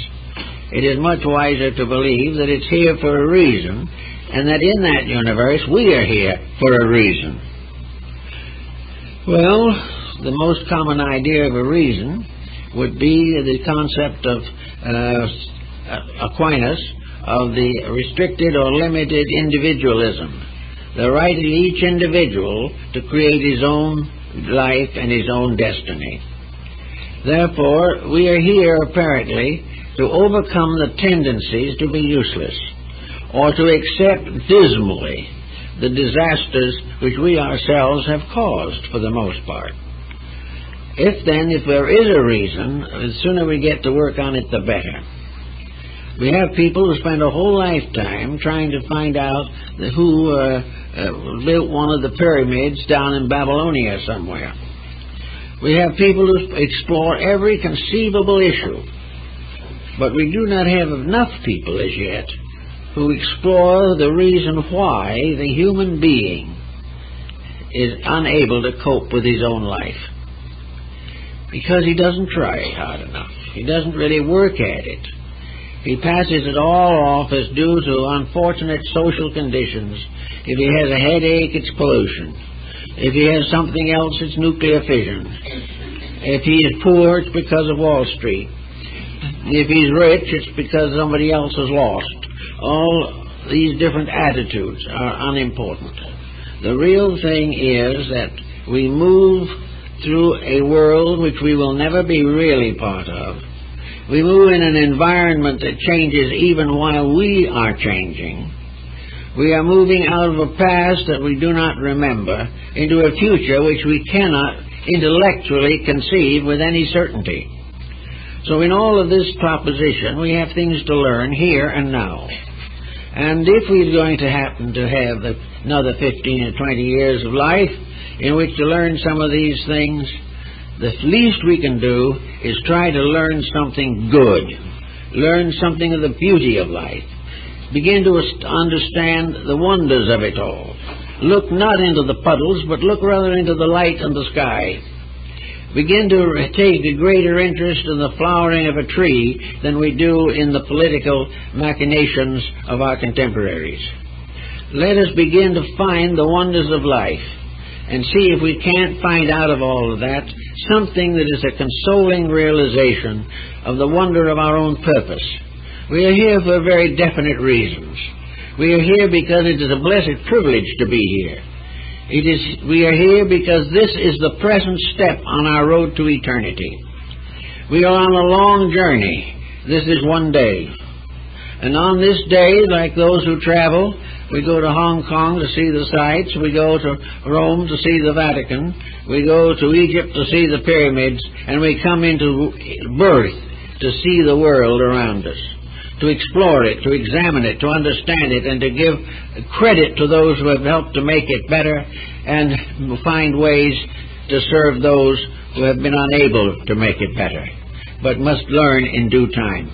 It is much wiser to believe that it's here for a reason, and that in that universe we are here for a reason. Well, the most common idea of a reason would be the concept of Aquinas of the restricted or limited individualism, the right of each individual to create his own life and his own destiny. Therefore, we are here apparently to overcome the tendencies to be useless, or to accept dismally the disasters which we ourselves have caused for the most part. If there is a reason, the sooner we get to work on it, the better. We have people who spend a whole lifetime trying to find out who built one of the pyramids down in Babylonia somewhere. We have people who explore every conceivable issue, but we do not have enough people as yet who explore the reason why the human being is unable to cope with his own life. Because he doesn't try hard enough. He doesn't really work at it. He passes it all off as due to unfortunate social conditions. If he has a headache, it's pollution. If he has something else, it's nuclear fission. If he is poor, it's because of Wall Street. If he's rich, it's because somebody else is lost. All these different attitudes are unimportant. The real thing is that we move through a world which we will never be really part of. We move in an environment that changes even while we are changing. We are moving out of a past that we do not remember into a future which we cannot intellectually conceive with any certainty. So in all of this proposition, we have things to learn here and now. And if we're going to happen to have another 15 or 20 years of life in which to learn some of these things, the least we can do is try to learn something good, learn something of the beauty of life, begin to understand the wonders of it all. Look not into the puddles, but look rather into the light and the sky. Begin to take a greater interest in the flowering of a tree than we do in the political machinations of our contemporaries. Let us begin to find the wonders of life and see if we can't find out of all of that something that is a consoling realization of the wonder of our own purpose. We are here for very definite reasons. We are here because it is a blessed privilege to be here. We are here because this is the present step on our road to eternity. We are on a long journey. This is one day. And on this day, like those who travel, we go to Hong Kong to see the sights, we go to Rome to see the Vatican, we go to Egypt to see the pyramids, and we come into birth to see the world around us, to explore it, to examine it, to understand it, and to give credit to those who have helped to make it better, and find ways to serve those who have been unable to make it better, but must learn in due time.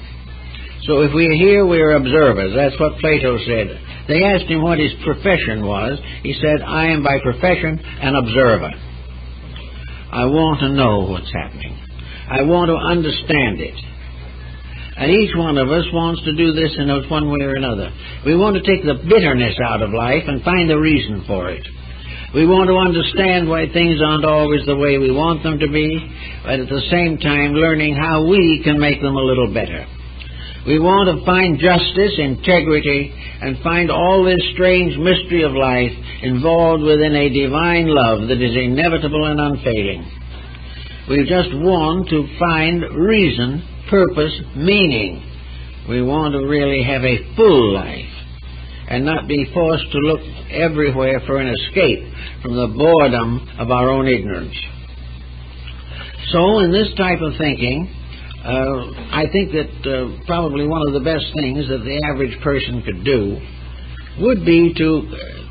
So if we are here, we are observers. That's what Plato said. They asked him what his profession was. He said, I am by profession an observer. I want to know what's happening. I want to understand it. And each one of us wants to do this in one way or another. We want to take the bitterness out of life and find the reason for it. We want to understand why things aren't always the way we want them to be, but at the same time learning how we can make them a little better. We want to find justice, integrity, and find all this strange mystery of life involved within a divine love that is inevitable and unfailing. We just want to find reason, purpose, meaning. We want to really have a full life and not be forced to look everywhere for an escape from the boredom of our own ignorance. So in this type of thinking, I think that probably one of the best things that the average person could do would be to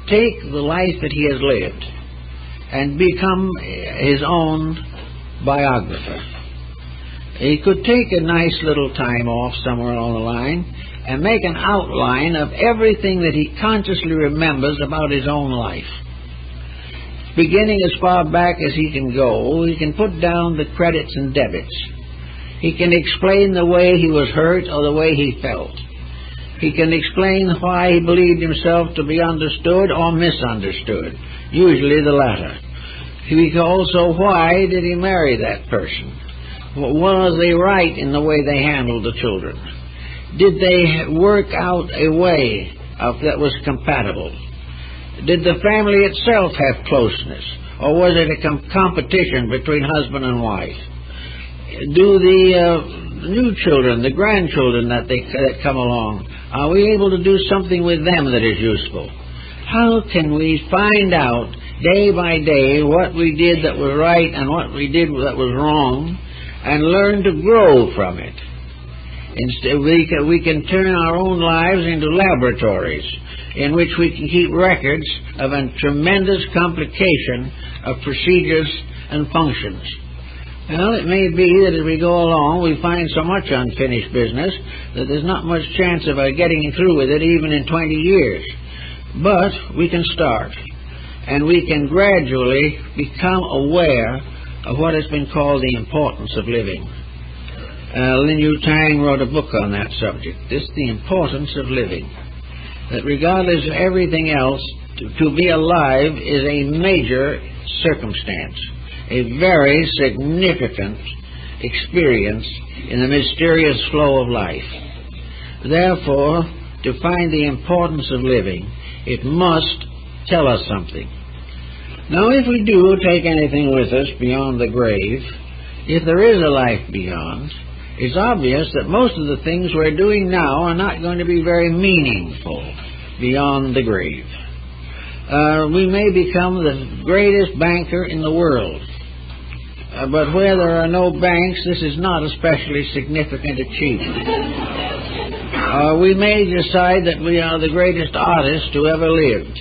take the life that he has lived and become his own biographer. He could take a nice little time off somewhere along the line and make an outline of everything that he consciously remembers about his own life. Beginning as far back as he can go, he can put down the credits and debits. He can explain the way he was hurt or the way he felt. He can explain why he believed himself to be understood or misunderstood, usually the latter. He can also, why did he marry that person? Was they right in the way they handled the children? Did they work out a way that was compatible? Did the family itself have closeness, or was it a competition between husband and wife? Do the new children, the grandchildren that come along, are we able to do something with them that is useful? How can we find out day by day what we did that was right and what we did that was wrong, and learn to grow from it? Instead, we can turn our own lives into laboratories in which we can keep records of a tremendous complication of procedures and functions. Well, it may be that as we go along we find so much unfinished business that there's not much chance of getting through with it even in 20 years. But we can start, and we can gradually become aware of what has been called the importance of living. Lin Yu Tang wrote a book on that subject. This is the importance of living. That regardless of everything else, to be alive is a major circumstance, a very significant experience in the mysterious flow of life. Therefore, to find the importance of living, it must tell us something. Now, if we do take anything with us beyond the grave, if there is a life beyond, it's obvious that most of the things we're doing now are not going to be very meaningful beyond the grave. We may become the greatest banker in the world, but where there are no banks, this is not a especially significant achievement. We may decide that we are the greatest artists who ever lived,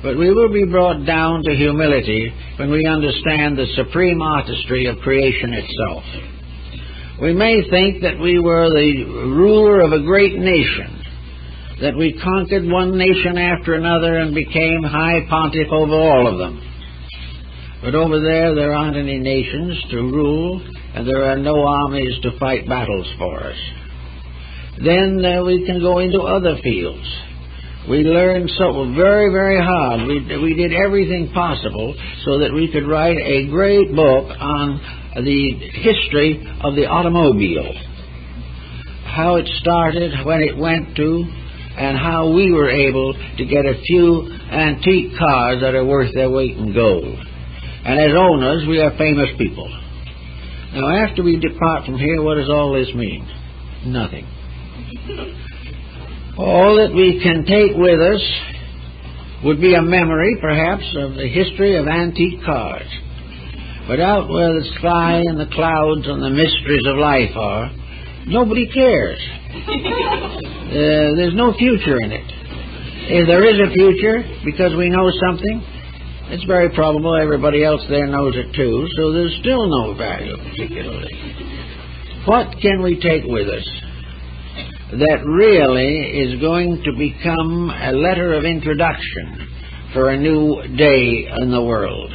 but we will be brought down to humility when we understand the supreme artistry of creation itself. We may think that we were the ruler of a great nation, that we conquered one nation after another and became high pontiff over all of them. But over there aren't any nations to rule, and there are no armies to fight battles for us. Then we can go into other fields. We learned so very, very hard. We did everything possible so that we could write a great book on the history of the automobile, how it started, when it went to, and how we were able to get a few antique cars that are worth their weight in gold. And as owners, we are famous people. Now, after we depart from here, what does all this mean? Nothing. All that we can take with us would be a memory, perhaps, of the history of antique cars. But out where the sky and the clouds and the mysteries of life are, nobody cares. There's no future in it. If there is a future, because we know something, it's very probable everybody else there knows it too, so there's still no value particularly. What can we take with us that really is going to become a letter of introduction for a new day in the world?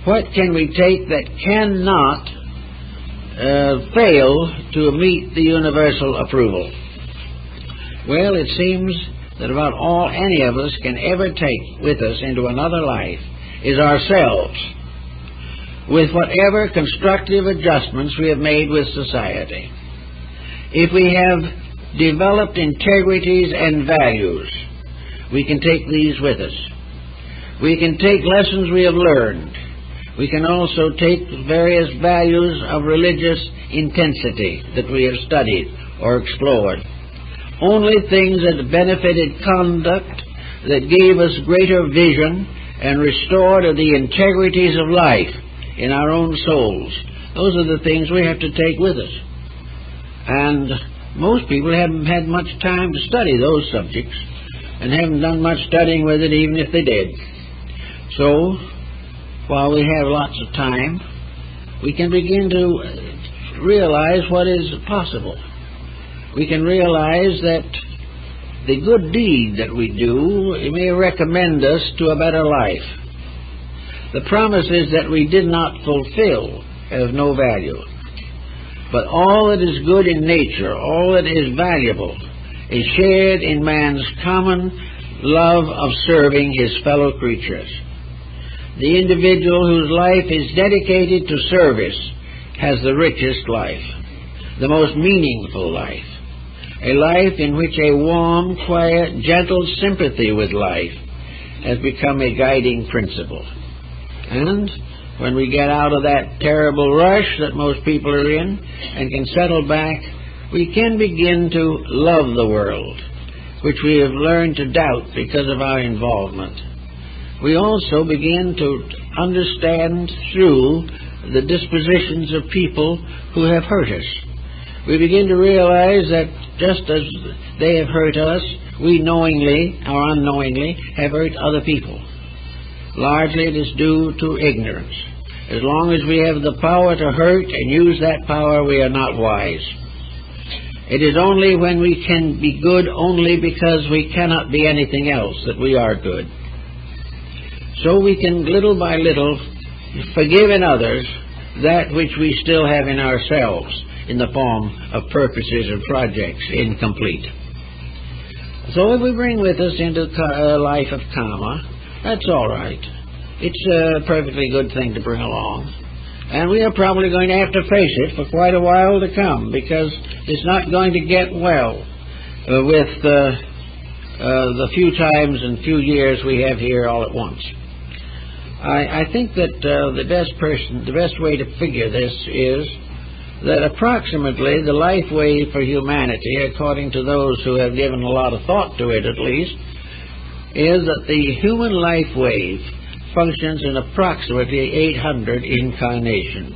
What can we take that cannot fail to meet the universal approval? Well, it seems that about all any of us can ever take with us into another life is ourselves, with whatever constructive adjustments we have made with society. If we have developed integrities and values, we can take these with us. We can take lessons we have learned. We can also take various values of religious intensity that we have studied or explored. Only things that benefited conduct, that gave us greater vision and restored the integrities of life in our own souls. Those are the things we have to take with us. And most people haven't had much time to study those subjects and haven't done much studying with it even if they did. So, while we have lots of time, we can begin to realize what is possible. We can realize that the good deed that we do may recommend us to a better life. The promises that we did not fulfill have no value. But all that is good in nature, all that is valuable, is shared in man's common love of serving his fellow creatures. The individual whose life is dedicated to service has the richest life, the most meaningful life, a life in which a warm, quiet, gentle sympathy with life has become a guiding principle. And when we get out of that terrible rush that most people are in and can settle back, we can begin to love the world, which we have learned to doubt because of our involvement. We also begin to understand through the dispositions of people who have hurt us. We begin to realize that just as they have hurt us, we knowingly or unknowingly have hurt other people. Largely it is due to ignorance. As long as we have the power to hurt and use that power, we are not wise. It is only when we can be good only because we cannot be anything else that we are good. So we can little by little forgive in others that which we still have in ourselves in the form of purposes and projects incomplete. So if we bring with us into a life of karma, that's all right. It's a perfectly good thing to bring along. And we are probably going to have to face it for quite a while to come, because it's not going to get well with the few times and few years we have here all at once. I think that the best way to figure this is that approximately the life wave for humanity, according to those who have given a lot of thought to it at least, is that the human life wave functions in approximately 800 incarnations.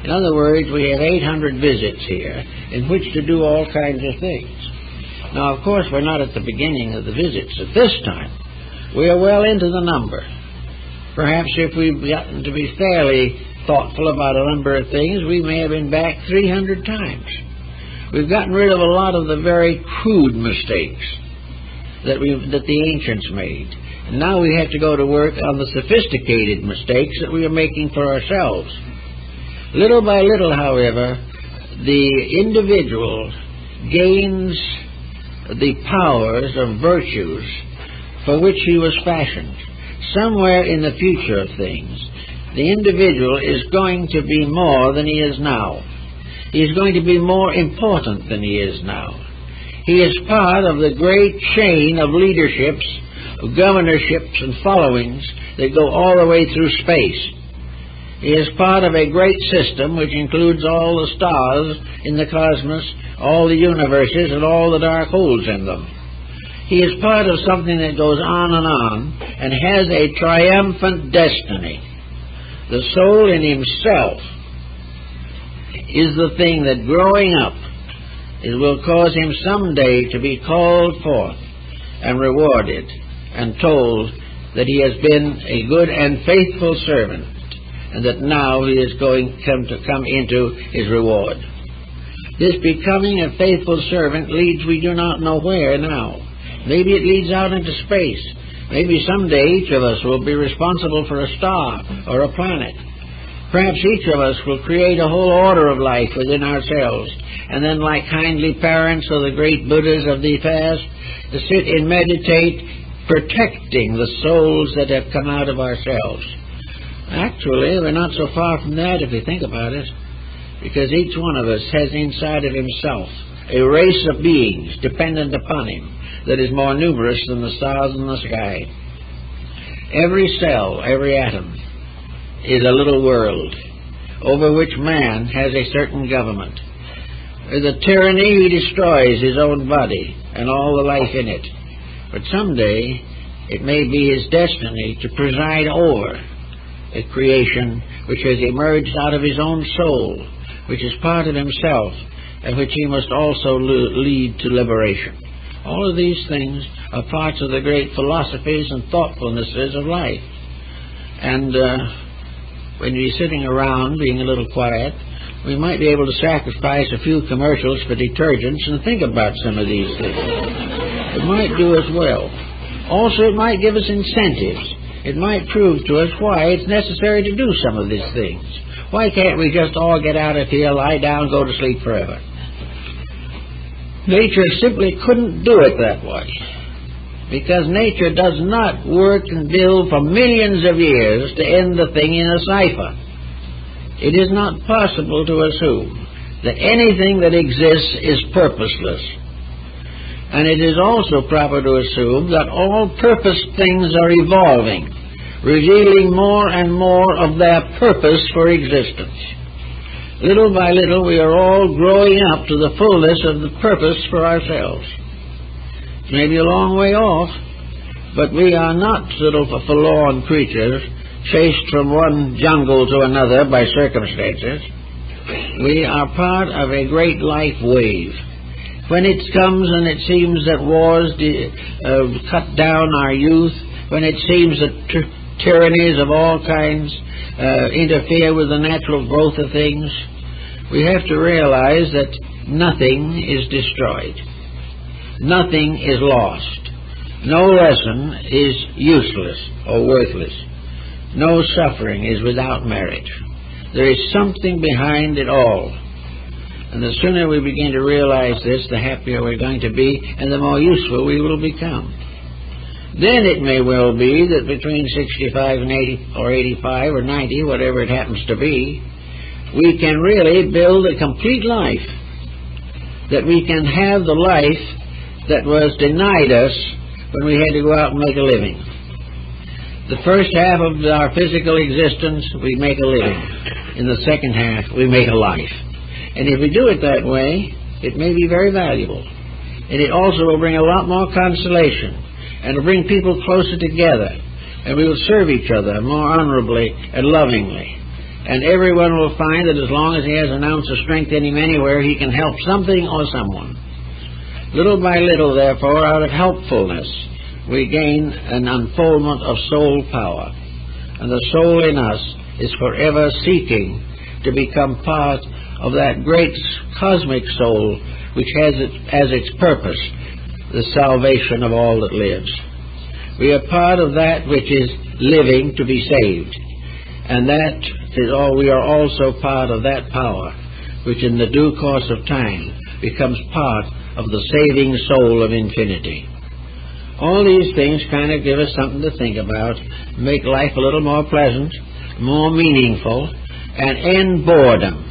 In other words, we have 800 visits here in which to do all kinds of things. Now, of course, we're not at the beginning of the visits at this time. We are well into the number. Perhaps if we've gotten to be fairly thoughtful about a number of things, we may have been back 300 times. We've gotten rid of a lot of the very crude mistakes that the ancients made. And now we have to go to work on the sophisticated mistakes that we are making for ourselves. Little by little, however, the individual gains the powers of virtues for which he was fashioned. Somewhere in the future of things, the individual is going to be more than he is now. He is going to be more important than he is now. He is part of the great chain of leaderships, of governorships and followings that go all the way through space. He is part of a great system which includes all the stars in the cosmos, all the universes, and all the dark holes in them. He is part of something that goes on and has a triumphant destiny. The soul in himself is the thing that growing up, it will cause him someday to be called forth and rewarded and told that he has been a good and faithful servant, and that now he is going to come into his reward. This becoming a faithful servant leads we do not know where now. Maybe it leads out into space. Maybe someday each of us will be responsible for a star or a planet. Perhaps each of us will create a whole order of life within ourselves, and then, like kindly parents or the great Buddhas of the past, to sit and meditate, protecting the souls that have come out of ourselves. Actually, we're not so far from that if we think about it, because each one of us has inside of himself a race of beings dependent upon him that is more numerous than the stars in the sky. Every cell, every atom, is a little world over which man has a certain government. With a tyranny, he destroys his own body and all the life in it. But someday, it may be his destiny to preside over a creation which has emerged out of his own soul, which is part of himself, and which he must also lead to liberation. All of these things are parts of the great philosophies and thoughtfulnesses of life. And when you're sitting around being a little quiet, we might be able to sacrifice a few commercials for detergents and think about some of these things. It might do us well. Also, it might give us incentives. It might prove to us why it's necessary to do some of these things. Why can't we just all get out of here, lie down, go to sleep forever? Nature simply couldn't do it that way, because nature does not work and build for millions of years to end the thing in a cipher. It is not possible to assume that anything that exists is purposeless. And it is also proper to assume that all purposed things are evolving, revealing more and more of their purpose for existence. Little by little, we are all growing up to the fullness of the purpose for ourselves. It may be a long way off, but we are not sort of forlorn creatures chased from one jungle to another by circumstances. We are part of a great life wave. When it comes and it seems that wars cut down our youth, when it seems that tyrannies of all kinds interfere with the natural growth of things, we have to realize that nothing is destroyed. Nothing is lost. No lesson is useless or worthless. No suffering is without merit. There is something behind it all. And the sooner we begin to realize this, the happier we're going to be, and the more useful we will become. Then it may well be that between 65 and 80, or 85 or 90, whatever it happens to be, we can really build a complete life. That we can have the life that was denied us when we had to go out and make a living. The first half of our physical existence, we make a living. In the second half, we make a life. And if we do it that way, it may be very valuable. And it also will bring a lot more consolation, and will bring people closer together, and we will serve each other more honorably and lovingly. And everyone will find that as long as he has an ounce of strength in him anywhere, he can help something or someone. Little by little, therefore, out of helpfulness, we gain an unfoldment of soul power. And the soul in us is forever seeking to become part of that great cosmic soul which has as its purpose the salvation of all that lives. We are part of that which is living to be saved. And that is all. We are also part of that power which in the due course of time becomes part of the saving soul of infinity. All these things kind of give us something to think about, make life a little more pleasant, more meaningful, and end boredom.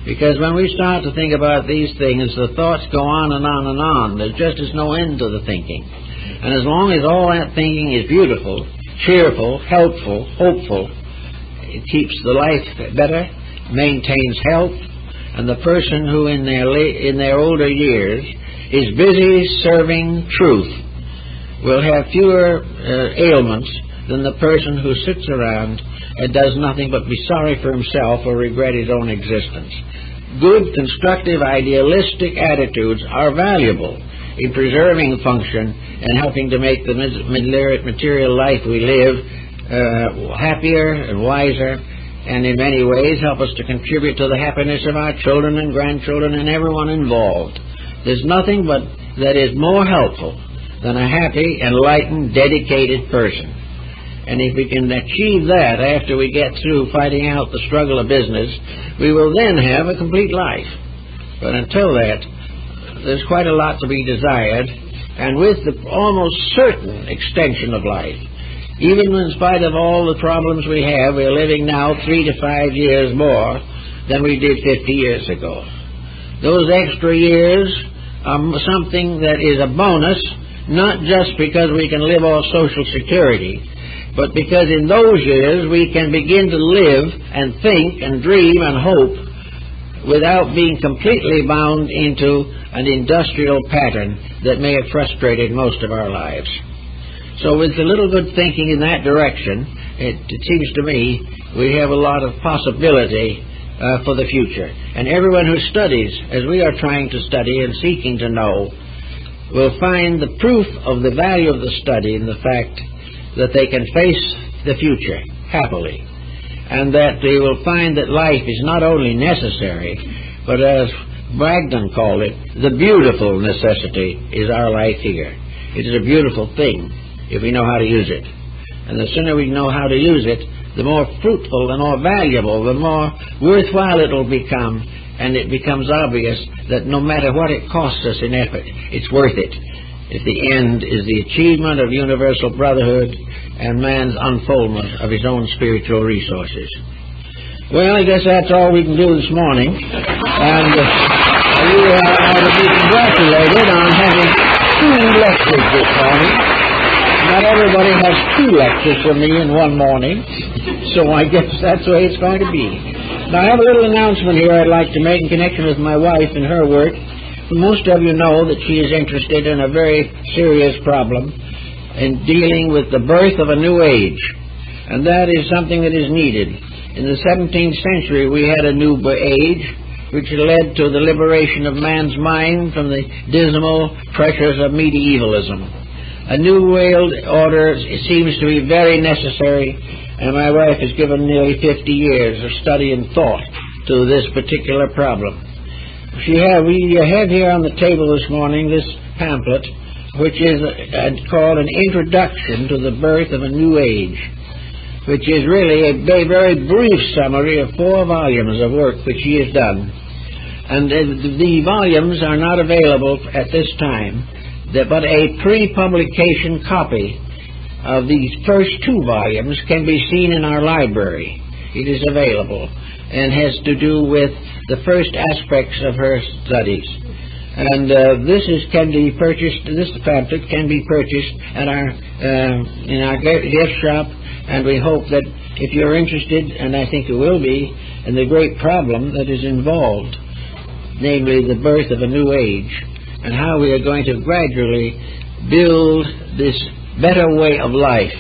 Because when we start to think about these things, the thoughts go on and on and on. There just is no end to the thinking. And as long as all that thinking is beautiful, cheerful, helpful, hopeful, it keeps the life better, maintains health, and the person who in their older years is busy serving truth will have fewer ailments than the person who sits around and does nothing but be sorry for himself or regret his own existence. Good, constructive, idealistic attitudes are valuable in preserving function and helping to make the material life we live happier and wiser, and in many ways help us to contribute to the happiness of our children and grandchildren and everyone involved. There's nothing but that is more helpful than a happy, enlightened, dedicated person. And if we can achieve that after we get through fighting out the struggle of business, we will then have a complete life. But until that, there's quite a lot to be desired, and with the almost certain extension of life, even in spite of all the problems we have, we're living now 3 to 5 years more than we did 50 years ago. Those extra years are something that is a bonus, not just because we can live off Social Security, but because in those years we can begin to live and think and dream and hope without being completely bound into an industrial pattern that may have frustrated most of our lives. So with a little good thinking in that direction, it seems to me we have a lot of possibility for the future. And everyone who studies, as we are trying to study and seeking to know, will find the proof of the value of the study in the fact that they can face the future happily, and that they will find that life is not only necessary, but as Bragdon called it, the beautiful necessity is our life here. It is a beautiful thing if we know how to use it. And the sooner we know how to use it, the more fruitful, the more valuable, the more worthwhile it will become, and it becomes obvious that no matter what it costs us in effort, it's worth it if the end is the achievement of universal brotherhood and man's unfoldment of his own spiritual resources. Well, I guess that's all we can do this morning. And you are to be congratulated on having 2 lectures this morning. Not everybody has 2 lectures from me in one morning, so I guess that's the way it's going to be. Now, I have a little announcement here I'd like to make in connection with my wife and her work. Most of you know that she is interested in a very serious problem in dealing with the birth of a new age, and that is something that is needed. In the 17th century, we had a new age which led to the liberation of man's mind from the dismal pressures of medievalism. A new world order seems to be very necessary, and my wife has given nearly 50 years of study and thought to this particular problem. We have here on the table this morning this pamphlet, which is called An Introduction to the Birth of a New Age, which is really a very brief summary of 4 volumes of work which he has done. And the volumes are not available at this time, but a pre-publication copy of these first 2 volumes can be seen in our library. It is available and has to do with the first aspects of her studies. And this can be purchased. This pamphlet can be purchased at in our gift shop, and we hope that if you're interested, and I think you will be, in the great problem that is involved, namely the birth of a new age, and how we are going to gradually build this better way of life,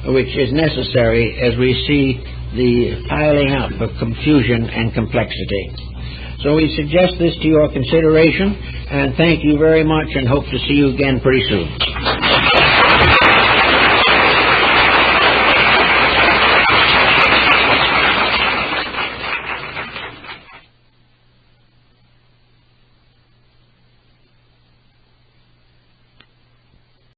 which is necessary as we see the piling up of confusion and complexity. So we suggest this to your consideration, and thank you very much, and hope to see you again pretty soon.